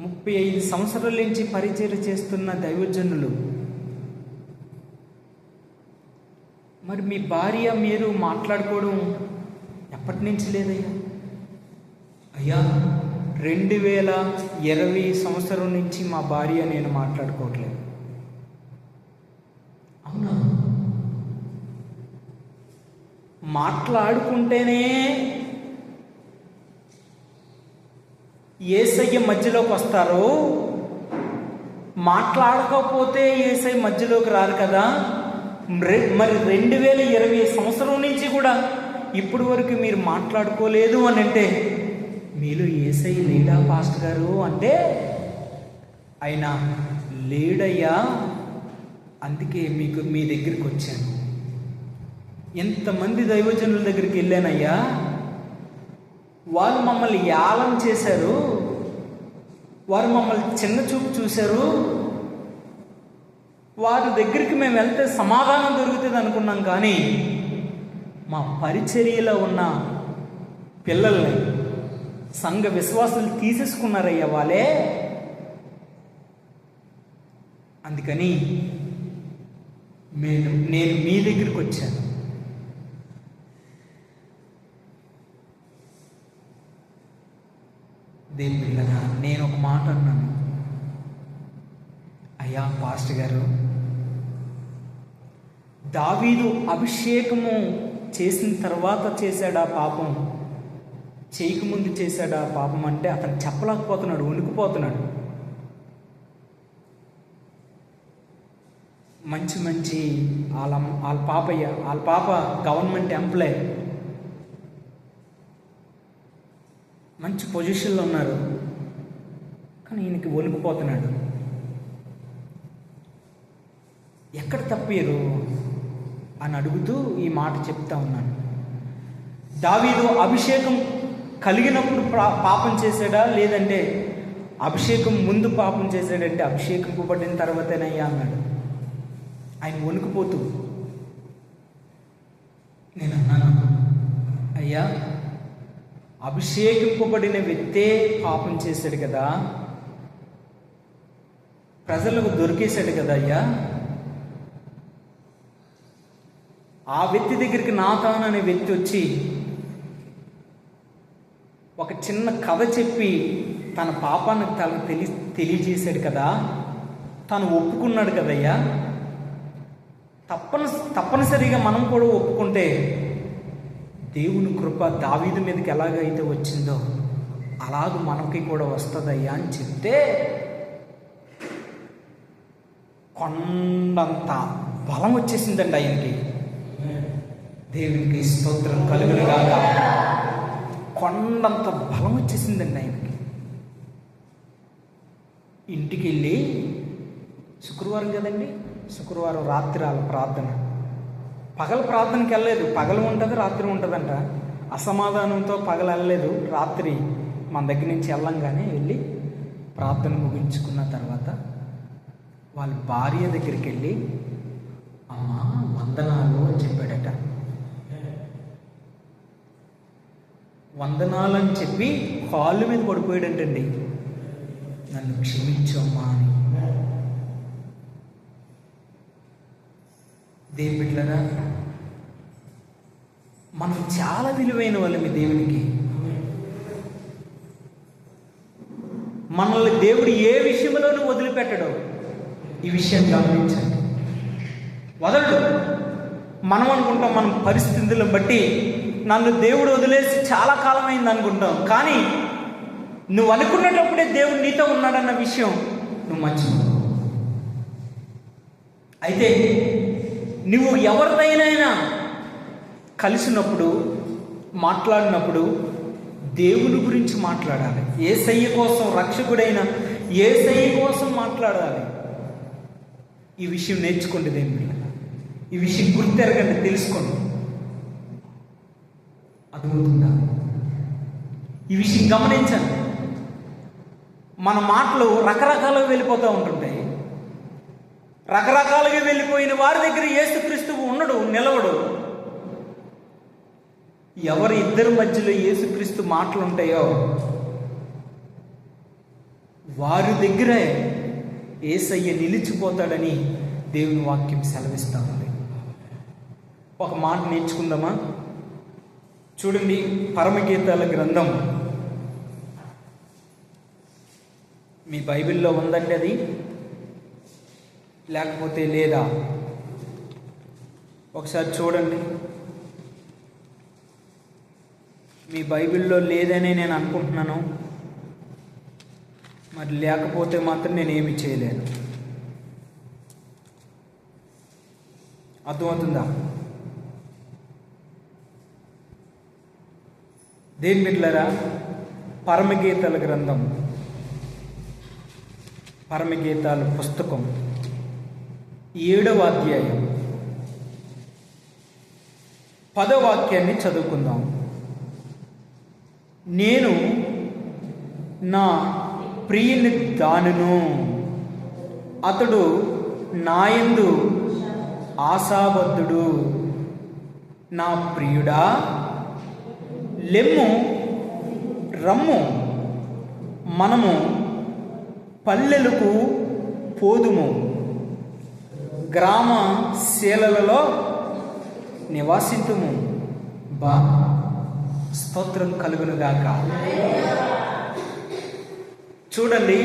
35 సంవత్సరాల నుంచి పరిచర్య చేస్తున్న దైవజనులు, మరి మీ భార్య మీరు మాట్లాడుకోవడం ఎప్పటి నుంచి లేదయ్యా? అయ్యా 2020 సంవత్సరం నుంచి మా భార్య నేను మాట్లాడుకోవట్లేదు. అవునా? మాట్లాడుకుంటేనే యేసయ్య మధ్యలోకి వస్తారు, మాట్లాడకపోతే యేసయ్య మధ్యలోకి రారు కదా. మరి 2020 సంవత్సరం నుంచి కూడా ఇప్పటి వరకు మీరు మాట్లాడుకోలేదు అని అంటే మీలో యేసయ్య లేడా పాస్టర్ గారు అంటే, ఆయన లేడయ్యా, అందుకే మీ దగ్గరికి వచ్చాను. ఎంతమంది దైవజనుల దగ్గరికి వెళ్ళానయ్యా, వారు మమ్మల్ని యాలం చేశారు, వారు మమ్మల్ని చిన్న చూపు చూశారు, వారి దగ్గరికి మేము వెళ్తే సమాధానం దొరుకుతుంది అనుకున్నాం, కానీ మా పరిచర్యలో ఉన్న పిల్లల్ని సంఘ విశ్వాసులు తీసేసుకున్నారయ్యా వాళ్ళే. అందుకని నేను మీ దగ్గరికి వచ్చాను. దేని పిల్లగా నేను ఒక మాట అన్నాను, అయ్యా పాస్టర్ గారు, దావీదు అభిషేకము చేసిన తర్వాత చేశాడా పాపం, చేయకముందు చేశాడా పాపం అంటే అతను చెప్పలేకపోతున్నాడు, వణికిపోతున్నాడు. మంచి వాళ్ళ పాప గవర్నమెంట్ ఎంప్లాయ్, మంచి పొజిషన్లో ఉన్నారు, కానీ ఈయనకి వణికిపోతున్నాడు. ఎక్కడ తప్పారు అని అడుగుతూ ఈ మాట చెప్తా ఉన్నాను. దావీదు అభిషేకం కలిగినప్పుడు పాపం చేశాడా, లేదంటే అభిషేకం ముందు పాపం చేశాడంటే అభిషేకింపబడిన తర్వాతేనయ్యా అన్నాడు. ఆయన వణికిపోతూ నేను అన్నాను, అయ్యా అభిషేకింపబడిన వ్యక్తే పాపం చేశాడు కదా, ప్రజలకు దొరికేశాడు కదా అయ్యా, ఆ వ్యక్తి దగ్గరికి నాతాన్ అనే వ్యక్తి వచ్చి ఒక చిన్న కథ చెప్పి తన పాపాన్ని తెలియజేశాడు కదా, తను ఒప్పుకున్నాడు కదయ్యా. తప్పనిసరిగా మనం కూడా ఒప్పుకుంటే దేవుని కృప దావీదు మీదకి ఎలాగైతే వచ్చిందో అలాగ మనకి కూడా వస్తుందయ్యా అని చెప్తే కొండంత బలం వచ్చేసిందండి ఆయనకి. దేవునికి స్తోత్రం కలుగును గాక. కొండంత బలం వచ్చేసిందండి ఆయనకి. ఇంటికి వెళ్ళి శుక్రవారం కదండి, శుక్రవారం రాత్రి వాళ్ళ ప్రార్థన. పగల ప్రార్థనకి వెళ్ళలేదు, పగలు ఉంటుంది రాత్రి ఉంటుందంట. అసమాధానంతో పగలు వెళ్ళలేదు, రాత్రి మన దగ్గర నుంచి వెళ్ళంగానే వెళ్ళి ప్రార్థన ముగించుకున్న తర్వాత వాళ్ళ భార్య దగ్గరికి వెళ్ళి అమ్మ వందనాలు అని చెప్పాడట. వందనాలు అని చెప్పి కాళ్ళు మీద పడిపోయాడంటండి. నన్ను క్షమించమ్మా అని. దేవుని బిడ్డలారా, మనం చాలా విలువైన వాళ్ళమి దేవునికి. మనల్ని దేవుడు ఏ విషయంలోనూ వదిలిపెట్టడు. ఈ విషయం గమనించండి. వదలడు. మనం అనుకుంటాం మన పరిస్థితులను బట్టి నన్ను దేవుడు వదిలేసి చాలా కాలం అయింది అనుకుంటాం. కానీ నువ్వు అనుకున్నప్పుడే దేవుడు నీతో ఉన్నాడన్న విషయం నువ్వు మర్చిపో. అయితే నువ్వు ఎవరిదైనా కలిసినప్పుడు, మాట్లాడినప్పుడు దేవుని గురించి మాట్లాడాలి. యేసయ్య కోసం, రక్షకుడైన యేసయ్య కోసం మాట్లాడాలి. ఈ విషయం నేర్చుకోండి దేవుని. ఈ విషయం గుర్తెరగండి, తెలుసుకోండి. అర్థమవుతుందా? ఈ విషయం గమనించండి. మన మాటలు రకరకాలుగా వెళ్ళిపోతూ ఉంటుంటాయి. రకరకాలుగా వెళ్ళిపోయిన వారి దగ్గర యేసుక్రీస్తువు ఉండడు, నిలవడు. ఎవరి ఇద్దరి మధ్యలో యేసుక్రీస్తు మాటలు ఉంటాయో వారి దగ్గరే యేసయ్య నిలిచిపోతాడని దేవుని వాక్యం సెలవిస్తూ ఉంది. ఒక మాట నేర్చుకుందామా? చూడండి, పరమగీతాల గ్రంథం మీ బైబిల్లో ఉందండి. అది లేకపోతే లేదా ఒకసారి చూడండి. మీ బైబిల్లో లేదని నేను అనుకుంటున్నాను. మరి లేకపోతే మాత్రం నేనేమి చేయలేను. అర్థమవుతుందా? దేని బిడ్డలారా, పరమగీతాల గ్రంథం, పరమగీతాల పుస్తకం 7వ అధ్యాయం 10వ వాక్యాన్ని చదువుకుందాం. నేను నా ప్రియుని దానును, అతడు నాయందు ఆశాబద్ధుడు. నా ప్రియుడా, లెమ్ము రమ్ము, మనము పల్లెలకు పోదుము, గ్రామ శీలలలో నివాసితుము. బా స్తోత్రం కలుగును గాక. చూడండి,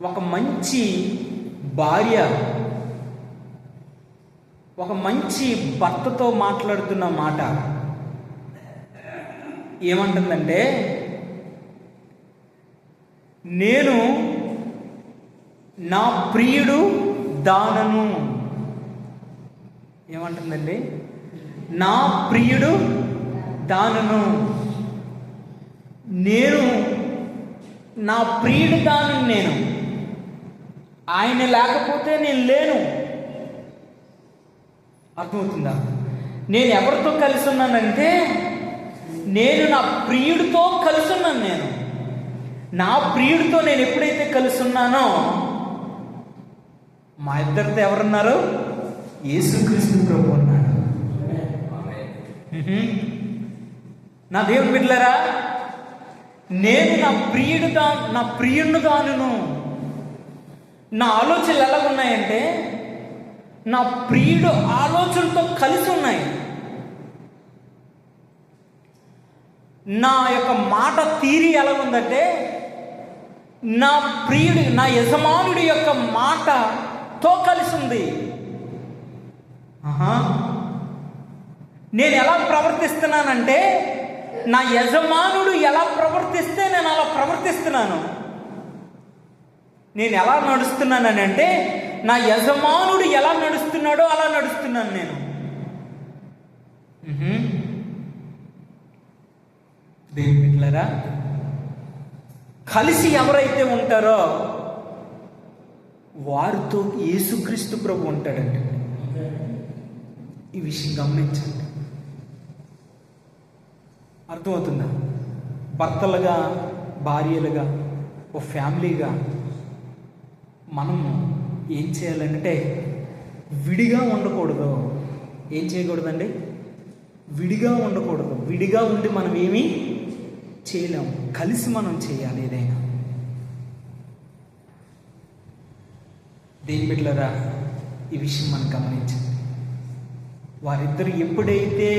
ఒక మంచి భార్య ఒక మంచి భర్తతో మాట్లాడుతున్న మాట ఏమంటుందంటే, నేను నా ప్రియుడు దానను. ఏమంటుందండి? నా ప్రియుడు దానను. నేను నా ప్రియుడు దానను. నేను ఆయన లేకపోతే నేను లేను. అర్థమవుతుందా? నేను ఎవరితో కలిసి ఉన్నానంటే నేను నా ప్రియుడితో కలిసి ఉన్నాను. నేను నా ప్రియుడితో నేను ఎప్పుడైతే కలిసి ఉన్నానో, మా ఇద్దరితో ఎవరున్నారు? యేసుక్రీస్తు ప్రభు ఉన్నాడు. నా దేవుని బిడ్డలారా, నేను నా ప్రియుడిని గానును. నా ఆలోచనలు ఎలా ఉన్నాయంటే నా ప్రియుడు ఆలోచనలతో కలిసి ఉన్నాయి. నా యొక్క మాట తీరి ఎలా ఉందంటే నా ప్రియుడి, నా యజమానుడి యొక్క మాటతో కలిసి ఉంది. నేను ఎలా ప్రవర్తిస్తున్నానంటే నా యజమానుడు ఎలా ప్రవర్తిస్తే నేను అలా ప్రవర్తిస్తున్నాను. నేను ఎలా నడుస్తున్నానంటే నా యజమానుడు ఎలా నడుస్తున్నాడో అలా నడుస్తున్నాను. నేను దేవుని బిడ్డలారా, కలిసి ఎవరైతే ఉంటారో వారితో యేసుక్రీస్తు ప్రభు ఉంటాడండి. ఈ విషయం గమనించండి. అర్థమవుతుందా? భర్తలుగా, భార్యలుగా, ఓ ఫ్యామిలీగా మనము ఏం చేయాలంటే విడిగా ఉండకూడదు. ఏం చేయకూడదండి? విడిగా ఉండకూడదు. విడిగా ఉండి మనం ఏమీ చేయలేము. కలిసి మనం చేయాలి ఏదైనా. దేని బిడ్డలారా, ఈ విషయం మనం గమనించండి. వారిద్దరు ఎప్పుడైతే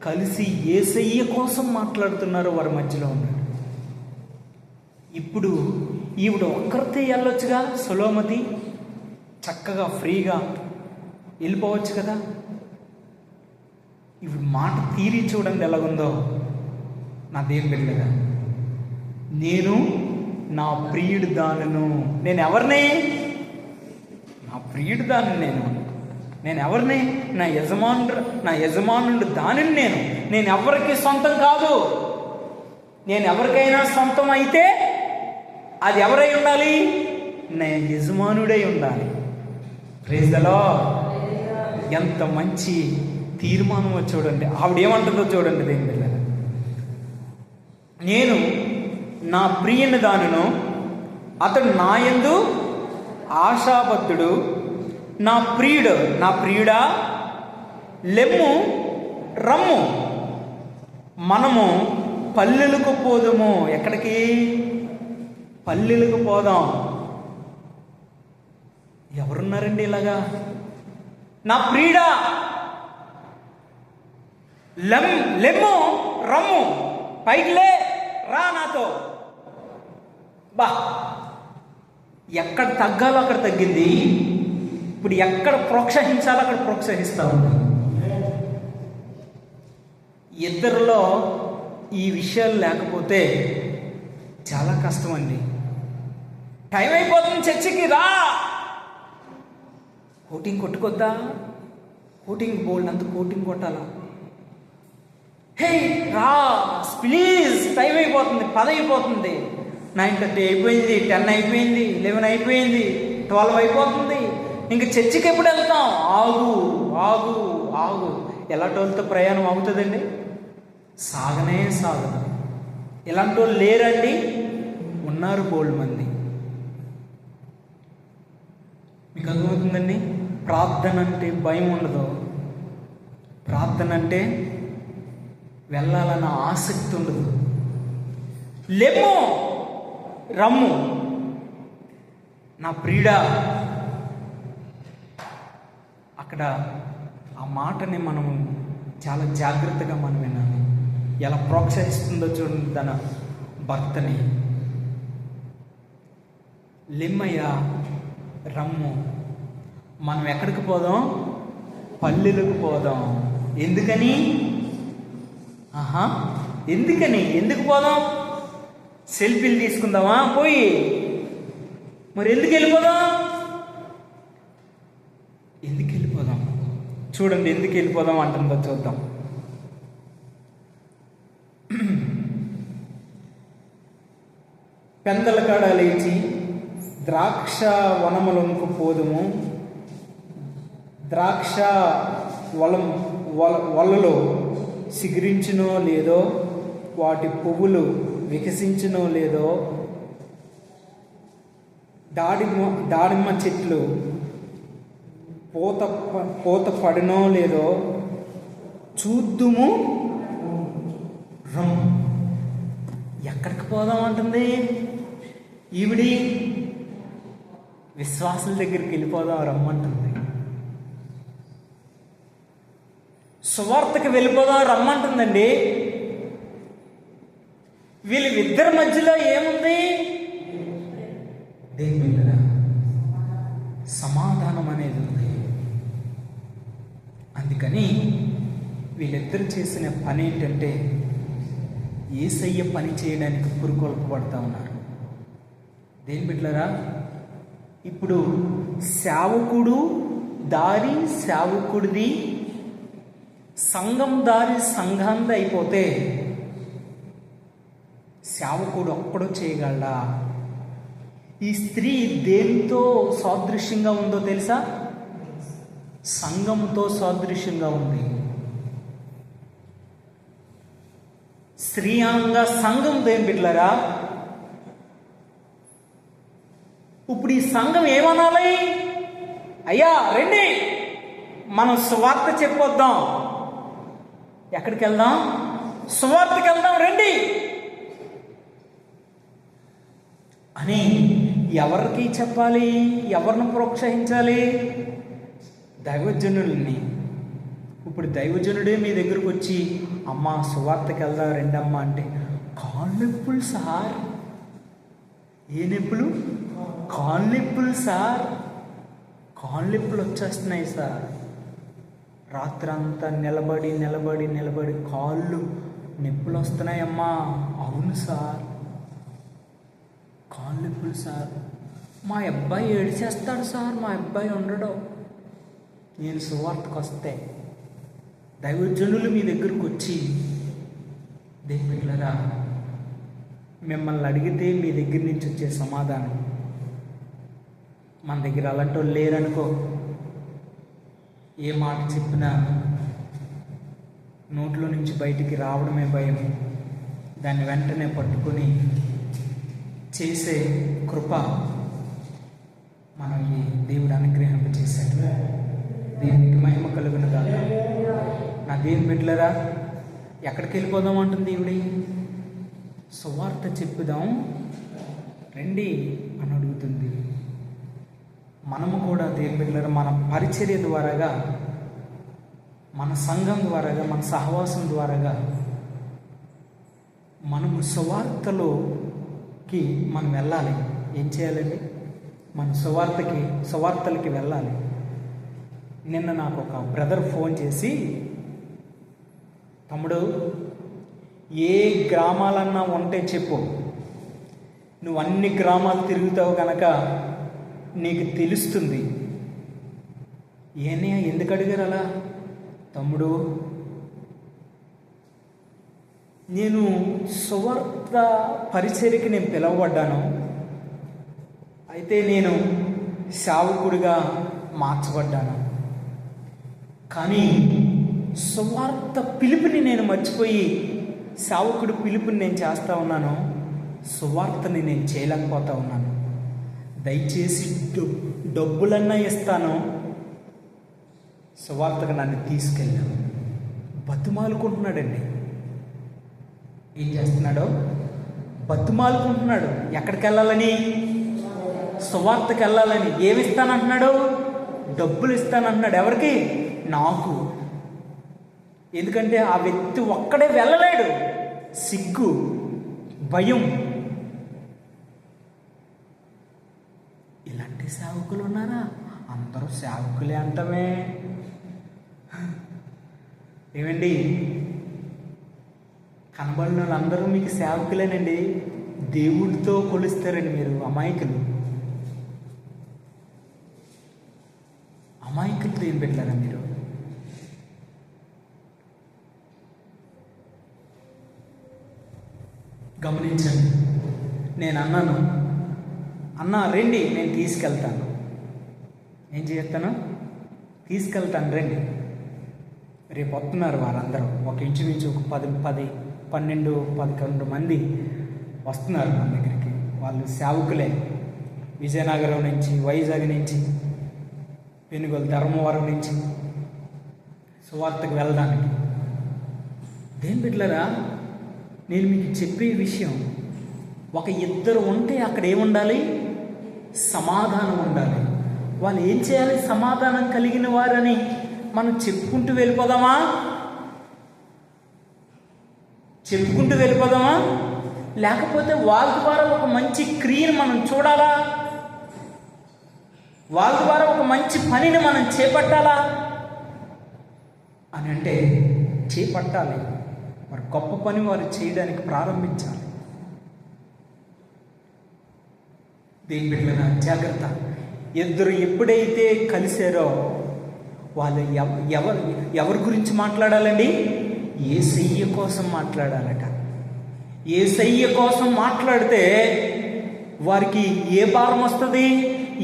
కలిసి యేసయ్య కోసం మాట్లాడుతున్నారో వారి మధ్యలో ఉన్నాడు. ఇప్పుడు ఈవిడ ఒక్కరితే వెళ్ళొచ్చుగా, సులోమతి చక్కగా ఫ్రీగా వెళ్ళిపోవచ్చు కదా. ఇప్పుడు మాట తీరి చూడండి ఎలాగుందో. నా దేవుని బిడ్డగా, నేను నా ప్రియుడు దానును. నేను ఎవరిని? నా ప్రియుడు దానిని. నేను ఎవరిని? నా యజమానుడు దానిని. నేను ఎవరికి సొంతం కాదు. నేను ఎవరికైనా సొంతం అయితే అది ఎవరై ఉండాలి? నా యజమానుడై ఉండాలి. Praise the Lord. ఎంత మంచి తీర్మానమో చూడండి. ఆవిడేమంటుందో చూడండి. దేని పిల్లలు, నేను నా ప్రియుని దానును, అతడు నా యందు ఆశాబద్ధుడు. నా ప్రియుడా లెమ్ము, రమ్ము, మనము పల్లెలకు పోదుము. ఎక్కడికి? పల్లెలకు పోదాం. ఎవరున్నారండి ఇలాగా? నా ప్రియుడా లెమ్ము, రమ్ము, పైకిలే, రా నాతో. బా, ఎక్కడ తగ్గాలో అక్కడ తగ్గింది. ఇప్పుడు ఎక్కడ ప్రోత్సహించాలో అక్కడ ప్రోత్సహిస్తా ఉంది. ఇద్దరిలో ఈ విషయాలు లేకపోతే చాలా కష్టం అండి. టైం అయిపోతుంది, చర్చికి రా. కోటింగ్ కొట్టుకొద్దా? కోటింగ్ బోల్డ్ అంత కోటింగ్ కొట్టాలా? హే రా ప్లీజ్, టైం అయిపోతుంది, 10 అయిపోతుంది, 9:30 అయిపోయింది, 10 అయిపోయింది, 11 అయిపోయింది, 12 అయిపోతుంది. ఇంక చర్చికి ఎప్పుడు వెళ్తాం? ఆగు ఆగు ఆగు. ఎలాంటి వాళ్ళతో ప్రయాణం అవుతుందండి? సాగనే సాగదు. ఇలాంటి వాళ్ళు లేరండి? ఉన్నారు బోల్డ్ మంది. మీకు అర్థమవుతుందండి? ప్రార్థన అంటే భయం ఉండదు. ప్రార్థన అంటే వెళ్ళాలన్న ఆసక్తి ఉండదు. లెమ్ము, రమ్ము, నా ప్రియుడా. అక్కడ ఆ మాటని మనం చాలా జాగ్రత్తగా మనం వినాలి. ఎలా ప్రోత్సహిస్తుందో చూడండి తన భర్తని. లెమ్మయ్యా, రమ్ము, మనం ఎక్కడికి పోదాం? పల్లెలకు పోదాం. ఎందుకని? ఎందుకు పోదాం? సెల్ఫీలు తీసుకుందామా పోయి? మరి ఎందుకు వెళ్ళిపోదాం? ఎందుకు వెళ్ళిపోదాం? చూడండి ఎందుకు వెళ్ళిపోదాం అంటుందో చూద్దాం. పెందల కాడ లేచి ద్రాక్ష వనములకు పోదుము. ద్రాక్ష వలలో సిగురించునో లేదో, వాటి వికసించునో లేదో, దాడిమ్మ చెట్లు పూత పడినో లేదో చూద్దుము. రమ్. ఎక్కడికి పోదాం అంటుంది ఈవిడి? విశ్వాసుల దగ్గరికి వెళ్ళిపోదాం రమ్మంటుంది. సువార్తకి వెళ్ళిపోదాం రమ్మంటుందండి. వీళ్ళిద్దరి మధ్యలో ఏముంది? దేని మీద సమాధానం అనేది ఉంది. అందుకని వీళ్ళిద్దరు చేసిన పని ఏంటంటే యేసయ్య పని చేయడానికి పురుకొల్పబడతా ఉన్నారు. దేని బిడ్డలారా, ఇప్పుడు సేవకుడు దారి సేవకుడిది సంఘం దారి సంఘాంది అయిపోతే సేవకుడు ఒక్కడో చేయగలడా? ఈ స్త్రీ దేంతో సాదృశ్యంగా ఉందో తెలుసా? సంఘంతో సాదృశ్యంగా ఉంది. స్త్రీయాంగ సంఘం దేని బిడ్డలారా? ఇప్పుడు ఈ సంఘం ఏమనాలి? అయ్యా రండి, మనం సువార్త చెప్పొద్దాం. ఎక్కడికి వెళ్దాం? సువార్తకి వెళ్దాం రండి అని ఎవరికి చెప్పాలి? ఎవరిని ప్రోత్సహించాలి? దైవజనుల్ని. ఇప్పుడు దైవజనుడే మీ దగ్గరకు వచ్చి అమ్మ సువార్తకి వెళ్దాం రెండమ్మ అంటే కాళ్ళు నొప్పులు సార్. ఏ నొప్పులు? కాళ్ళు నొప్పులు సార్. కాళ్ళు నొప్పులు వచ్చేస్తున్నాయి సార్. రాత్రంతా నిలబడి నిలబడి నిలబడి కాళ్ళు నొప్పులు వస్తున్నాయమ్మా. అవును సార్, కాళ్ళు నొప్పులు సార్. మా అబ్బాయి ఏడిచేస్తాడు సార్, మా అబ్బాయి ఉండడు. నేను సువార్తకు వస్తే దైవజనులు మీ దగ్గరకు వచ్చి దేని బిడ్డలారా మిమ్మల్ని అడిగితే మీ దగ్గర నుంచి వచ్చే సమాధానం, మన దగ్గర అలాంటి వాళ్ళు లేరనుకో, ఏ మాట చెప్పినా నోట్లో నుంచి బయటికి రావడమే భయం. దాన్ని వెంటనే పట్టుకొని చేసే కృప మనం ఈ దేవుడు అనుగ్రహం చేశాడు. దేవునికి మహిమ కలుగును కాక. నా దేవుని బిడ్డలారా ఎక్కడికి వెళ్ళిపోదాం అంటుంది దేవుడి? సువార్త చెప్పుదాం రండి అని అడుగుతుంది. మనము కూడా దేవుని బిడ్డలారా మన పరిచర్య ద్వారాగా, మన సంఘం ద్వారాగా, మన సహవాసం ద్వారాగా మనము సువార్తలోకి మనం వెళ్ళాలి. ఏం చేయాలండి? మన సువార్తలకి వెళ్ళాలి. నిన్న నాకు ఒక బ్రదర్ ఫోన్ చేసి, తమ్ముడు ఏ గ్రామాలన్నా ఉంటే చెప్పు, నువ్వు అన్ని గ్రామాలు తిరుగుతావు కనుక నీకు తెలుస్తుంది. ఏనే ఎందుకు అడిగారు అలా? తమ్ముడు నేను సువార్త పరిచర్యకి నేను పిలువబడ్డాను. అయితే నేను సేవకుడిగా మార్చబడ్డాను. కానీ సువార్త పిలుపుని నేను మర్చిపోయి సేవకుడు పిలుపుని నేను చేస్తూ ఉన్నాను. సువార్తని నేను చేయలేకపోతా ఉన్నాను. దయచేసి డబ్బులన్నా ఇస్తాను, సువార్తకు నన్ను తీసుకెళ్ళాను. బతుమాలుకుంటున్నాడండి. ఏం చేస్తున్నాడో బతుమాలుకుంటున్నాడు. ఎక్కడికి వెళ్ళాలని? సువార్తకి వెళ్ళాలని. ఏమిస్తానంటున్నాడు? డబ్బులు ఇస్తానంటున్నాడు. ఎవరికి? నాకు. ఎందుకంటే ఆ వ్యక్తి ఒక్కడే వెళ్ళలేడు. సిగ్గు, భయం. ఇలాంటి సేవకులు ఉన్నారా? అందరూ సేవకులే అంటమే. ఏమండి, కనబడిన వాళ్ళందరూ మీకు సేవకులేనండి. దేవుడితో కొలుస్తారండి మీరు. అమాయకులు ఏం పెట్టారా మీరు? గమనించండి. నేను అన్నాను, అన్నా రండి నేను తీసుకెళ్తాను. ఏం చేస్తాను? తీసుకెళ్తాను రండి. రేపు వస్తున్నారు వారందరూ. ఒక ఇంచుమించు ఒక 10, 12, 11 మంది వస్తున్నారు మన దగ్గరికి. వాళ్ళు సేవకులే. విజయనగరం నుంచి, వైజాగ్ నుంచి, పెనుగోలు, ధర్మవరం నుంచి సువార్తకు వెళ్ళడానికి. దేని బిడ్డలారా, నేను మీకు చెప్పే విషయం, ఒక ఇద్దరు ఉంటే అక్కడ ఏముండాలి? సమాధానం ఉండాలి. వాళ్ళు ఏం చేయాలి? సమాధానం కలిగిన వారని మనం చెప్పుకుంటూ వెళ్ళిపోదామా? లేకపోతే వాళ్ళ ద్వారా ఒక మంచి క్రియను మనం చూడాలా? వాళ్ళ ద్వారా ఒక మంచి పనిని మనం చేపట్టాలా అని అంటే చేపట్టాలి. మరి గొప్ప పని వారు చేయడానికి ప్రారంభించాలి. దేని బిడ్డలారా జాగ్రత్త. ఇద్దరు ఎప్పుడైతే కలిశారో వాళ్ళు ఎవరి గురించి మాట్లాడాలండి? యేసయ్య కోసం మాట్లాడాలట. యేసయ్య కోసం మాట్లాడితే వారికి ఏ భారం వస్తుంది?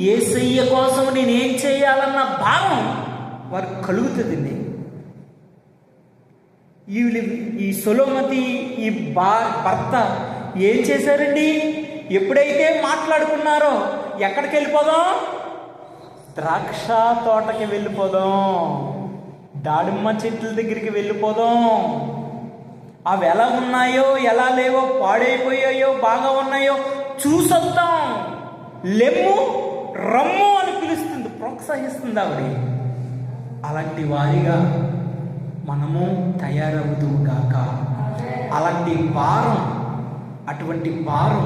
యేసయ్య కోసం నేనేం చేయాలన్న భారం వారికి కలుగుతుందండి. ఈ సొలొమతి ఈ భర్త ఏం చేశారండి? ఎప్పుడైతే మాట్లాడుకున్నారో ఎక్కడికి వెళ్ళిపోదాం? ద్రాక్ష తోటకి వెళ్ళిపోదాం, దాడిమ్మ చెట్ల దగ్గరికి వెళ్ళిపోదాం. అవి ఎలా ఉన్నాయో ఎలా లేవో, పాడైపోయాయో బాగా ఉన్నాయో చూసొద్దాం. లెమ్ము రమ్ము అని పిలుస్తుంది, ప్రోత్సహిస్తుంది ఆవిడ. అలాంటి వారిగా మనము తయారవుతూ గాక. అలాంటి భారం, అటువంటి భారం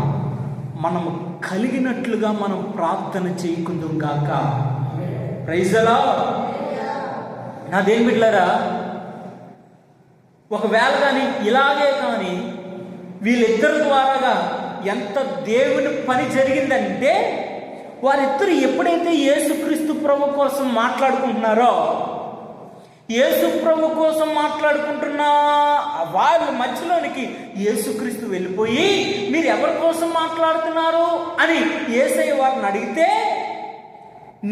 మనము కలిగినట్లుగా మనం ప్రార్థన చేయకుందాం గాక. Praise the Lord. నా దేవుని బిడ్డలారా, ఒకవేళ కానీ ఇలాగే కానీ వీళ్ళిద్దరి ద్వారాగా ఎంత దేవుని పని జరిగిందంటే, వారిద్దరు ఎప్పుడైతే యేసుక్రీస్తు ప్రభు కోసం మాట్లాడుకుంటున్నారో, యేసు ప్రభు కోసం మాట్లాడుకుంటున్నా వాళ్ళ మధ్యలోనికి యేసుక్రీస్తు వెళ్ళిపోయి, మీరు ఎవరి కోసం మాట్లాడుతున్నారు అని యేసయ్య వారిని అడిగితే,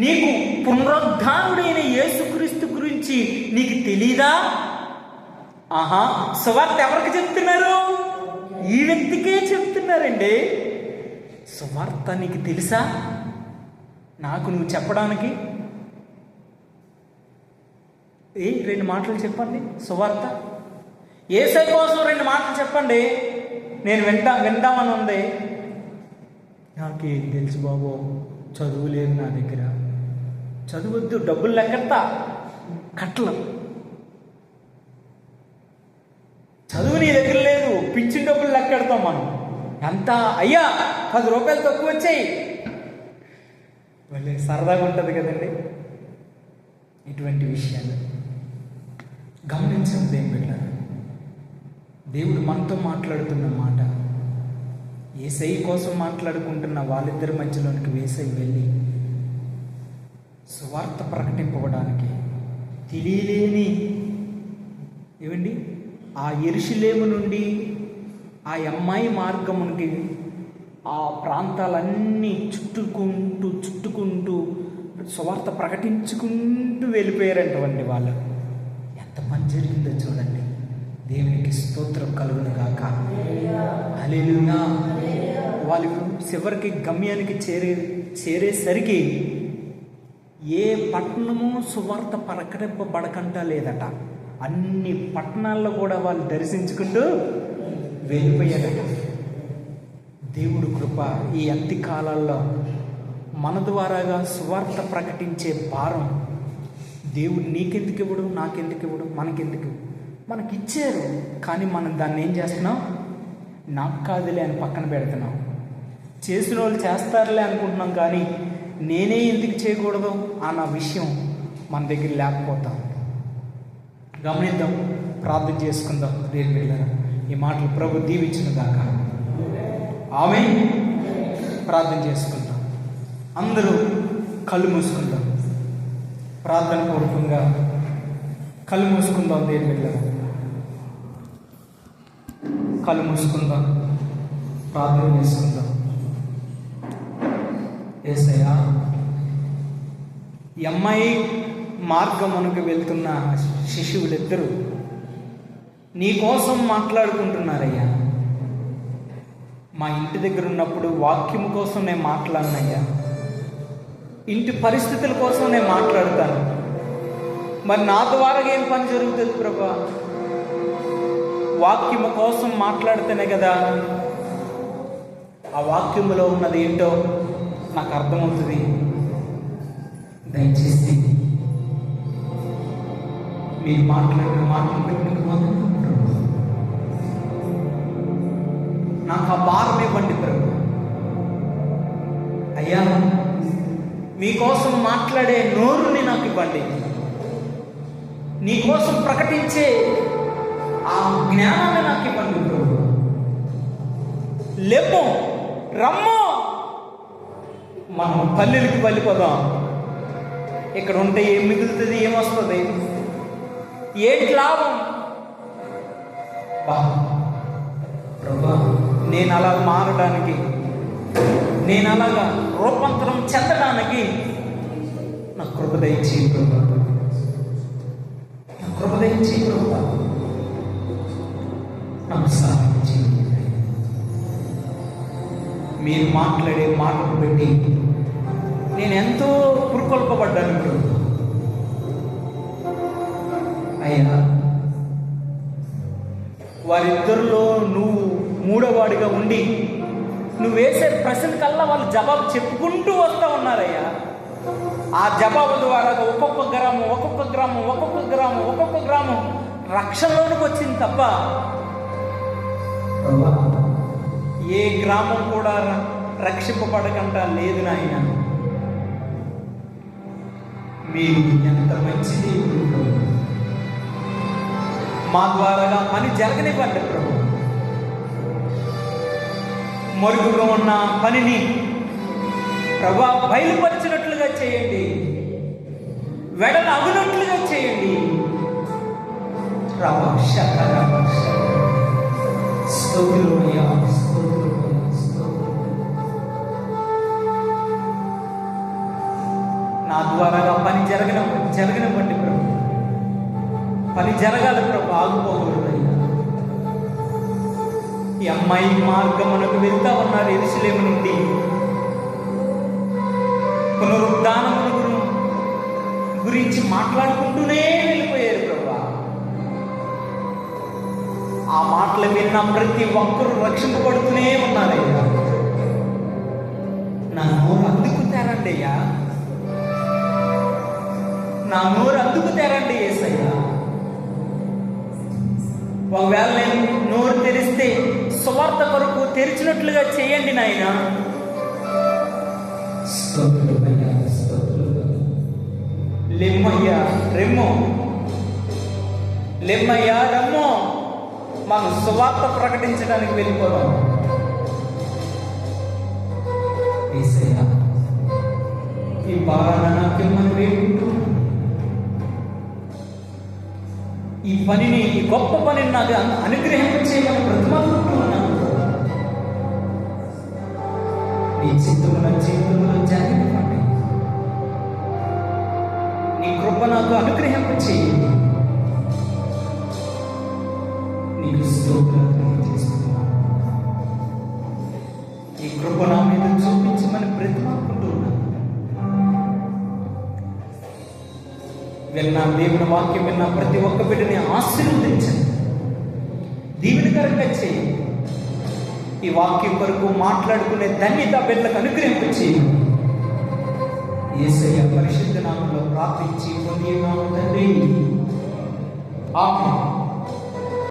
నీకు పునరుద్ధానుడైన యేసుక్రీస్తు గురించి నీకు తెలీదా? సువార్త ఎవరికి చెప్తున్నారు? ఈ వ్యక్తికే చెప్తున్నారండి. సువార్త నీకు తెలుసా? నాకు నువ్వు చెప్పడానికి 2 మాటలు చెప్పండి. సువార్త యేసయ్య కోసం 2 మాటలు చెప్పండి. నేను విందామని ఉంది. నాకేం తెలుసు బాబు, చదువు లేదు నా దగ్గర. చదువద్దు, డబ్బులు లెక్కెడతా, కట్టలు. చదువు నీ దగ్గర లేదు, పింఛన్ డబ్బులు లెక్కెడతాం మనం. ఎంత అయ్యా 10 రూపాయలు తక్కువ వచ్చాయి. మళ్ళీ సరదాగా ఉంటుంది కదండి. ఇటువంటి విషయాలు గమనించండి. దేవుడు మనతో మాట్లాడుతున్న మాట, యేసయ్య కోసం మాట్లాడుకుంటున్న వాళ్ళిద్దరి మధ్యలోనికి యేసయ్య వెళ్ళి సువార్త ప్రకటింపబడానికి తెలియలేని ఏమండి ఆ యెరూషలేము నుండి ఆ అమ్మాయి మార్గమునికి ఆ ప్రాంతాలన్నీ చుట్టుకుంటూ సువార్త ప్రకటించుకుంటూ వెళ్ళిపోయారంటవండి. వాళ్ళు ఎంత పని జరిగిందో చూడండి. దేవునికి స్తోత్రం కలుగును గాక. హల్లెలూయా. వాళ్ళు చివరికి గమ్యానికి చేరేసరికి ఏ పట్టణము సువార్త ప్రకటింపబడకంటా లేదట. అన్ని పట్టణాల్లో కూడా వాళ్ళు దర్శించుకుంటూ వెళ్ళిపోయారట. దేవుడు కృప ఈ అంత్య కాలాల్లో మన ద్వారాగా సువార్త ప్రకటించే భారం దేవుడు నీకెందుకు ఇవ్వడు, నాకెందుకు ఇవ్వడు, మనకెందుకు? మనకిచ్చారు, కానీ మనం దాన్ని ఏం చేస్తున్నాం? నాకు కాదులే అని పక్కన పెడుతున్నాం. చేసిన వాళ్ళు చేస్తారులే అనుకుంటున్నాం, కానీ నేనే ఎందుకు చేయకూడదు అన్న విషయం మన దగ్గర లేకపోతాం. గమనిద్దాం, ప్రార్థన చేసుకుందాం. దేవుని బిడ్డలారా, ఈ మాటలు ప్రభు దీవించును గాక. ఆమేన్. ప్రార్థన చేసుకుందాం. అందరూ కళ్ళు మూసుకుందాం. ప్రార్థన పూర్వకంగా కళ్ళు మూసుకుందాం. దేవుని బిడ్డలారా, కళ్ళు మూసుకుందాం, ప్రార్థన చేసుకుందాం. యేసయ్యా, ఈ అమ్మాయి మార్గమునకు వెళ్తున్న శిశువులిద్దరూ నీ కోసం మాట్లాడుకుంటున్నారయ్యా. మా ఇంటి దగ్గర ఉన్నప్పుడు వాక్యం కోసం నేను మాట్లాడినయ్యా, ఇంటి పరిస్థితుల కోసం నేను మాట్లాడతాను. మరి నా ద్వారా ఏం పని జరుగుతుంది ప్రభా? వాక్యము కోసం మాట్లాడితేనే కదా ఆ వాక్యములో ఉన్నది ఏంటో నాకు అర్థమవుతుంది. దయచేసి మీరు మాట్లాడిన మాటలు పెట్టుకుని నాకు ఆ భారం ఇవ్వండి ప్రభు. అయ్యా, మీకోసం మాట్లాడే నోరుని నాకు ఇవ్వండి. నీకోసం ప్రకటించే ఆ జ్ఞానాన్ని నాకు ఇవ్వండి ప్రభు. లేము రమ్ము, మనం పల్లెలకి వెళ్ళిపోదాం. ఇక్కడ ఉంటే ఏం మిగులుతుంది, ఏమొస్తుంది, ఏంటి లాభం? ప్రభా, నేను అలా మారడానికి, నేను అలాగా రూపాంతరం చెందడానికి నా కృప దయచేయి ప్రభా, నా కృప దయచేయి ప్రభా, నాకు సహాయం చేయండి. మీరు మాట్లాడే మాటలు పెట్టి నేను ఎంతో పురుకొల్పబడ్డాను ప్రభు. అయ్యా, వారిద్దరిలో నువ్వు మూడోవాడిగా ఉండి నువ్వు వేసే ప్రశ్నకల్లా వాళ్ళు జవాబు చెప్పుకుంటూ వస్తూ ఉన్నారయ్యా. ఆ జవాబు ద్వారా ఒక్కొక్క గ్రామం రక్షణలోనికి వచ్చింది తప్ప ఏ గ్రామం కూడా రక్షింపబడకంట లేదు నాయన. మీరు ఎంత మంచి దేవుడు ప్రభు. మా ద్వారాగా పని జరగనివ్వండి ప్రభు. మరుగుగా ఉన్న పనిని ప్రభా బయలుపరిచినట్లుగా చేయండి, వెడలు అగునట్లుగా చేయండి. నా ద్వారాగా పని జరగనివ్వండి ప్రభు. పని జరగాలి ప్రభు, ఆగిపోకూడదు. ఈ అమ్మాయి మార్గమునకు వెళ్తా ఉన్నారు యెరూషలేము నుండి. పునరుద్ధానమును గురించి మాట్లాడుకుంటూనే వెళ్ళిపోయారు ప్రభా. ఆ మాటలు విన్న ప్రతి ఒక్కరూ రక్షింపబడుతూనే ఉన్నారయ్యా. నా నోరు అందుకుతారండి అయ్యా, నా నోరు అందుకుతారండి యేసయ్యా. ఒకవేళ నేను నోరు తెరిస్తే సువార్త కొరకు తెరిచినట్లుగా చేయండి నాయన. లెమ్మయ్యా రమ్మో, మనం సువార్త ప్రకటించడానికి వెళ్ళిపోదాం. ఈ భారాన నాకేమని వేడుకుంటూ ఈ పనిని, ఈ గొప్ప పనిని నాకు అనుగ్రహించేయమని బ్రతిమాలుకుంటూ ఉన్నాను. నీ చిత్తముల జీవితంలో జరిగిపోండి. నీ కృప నాకు అనుగ్రహించేయండి. నీకు స్తోత్రాలు తెలియజేస్తున్నాను. ఈ కృప నా మీద చూపించమని బ్రతిమాలుకుంటూ ఉన్నాను. విన్న దేవుని వాక్యం విన్న ప్రతి ఒక్క బిడ్డని ఆశీర్వదించండి, దీవెనకరంగా చేయండి. ఈ వాక్యం కొరకు మాట్లాడుకునే ధన్యత బిడ్డలకు అనుగ్రహించేయండి. యేసయ్య పరిశుద్ధ నామములో ప్రార్థించి పొంది ఉన్నాము తండ్రి. ఆమేన్.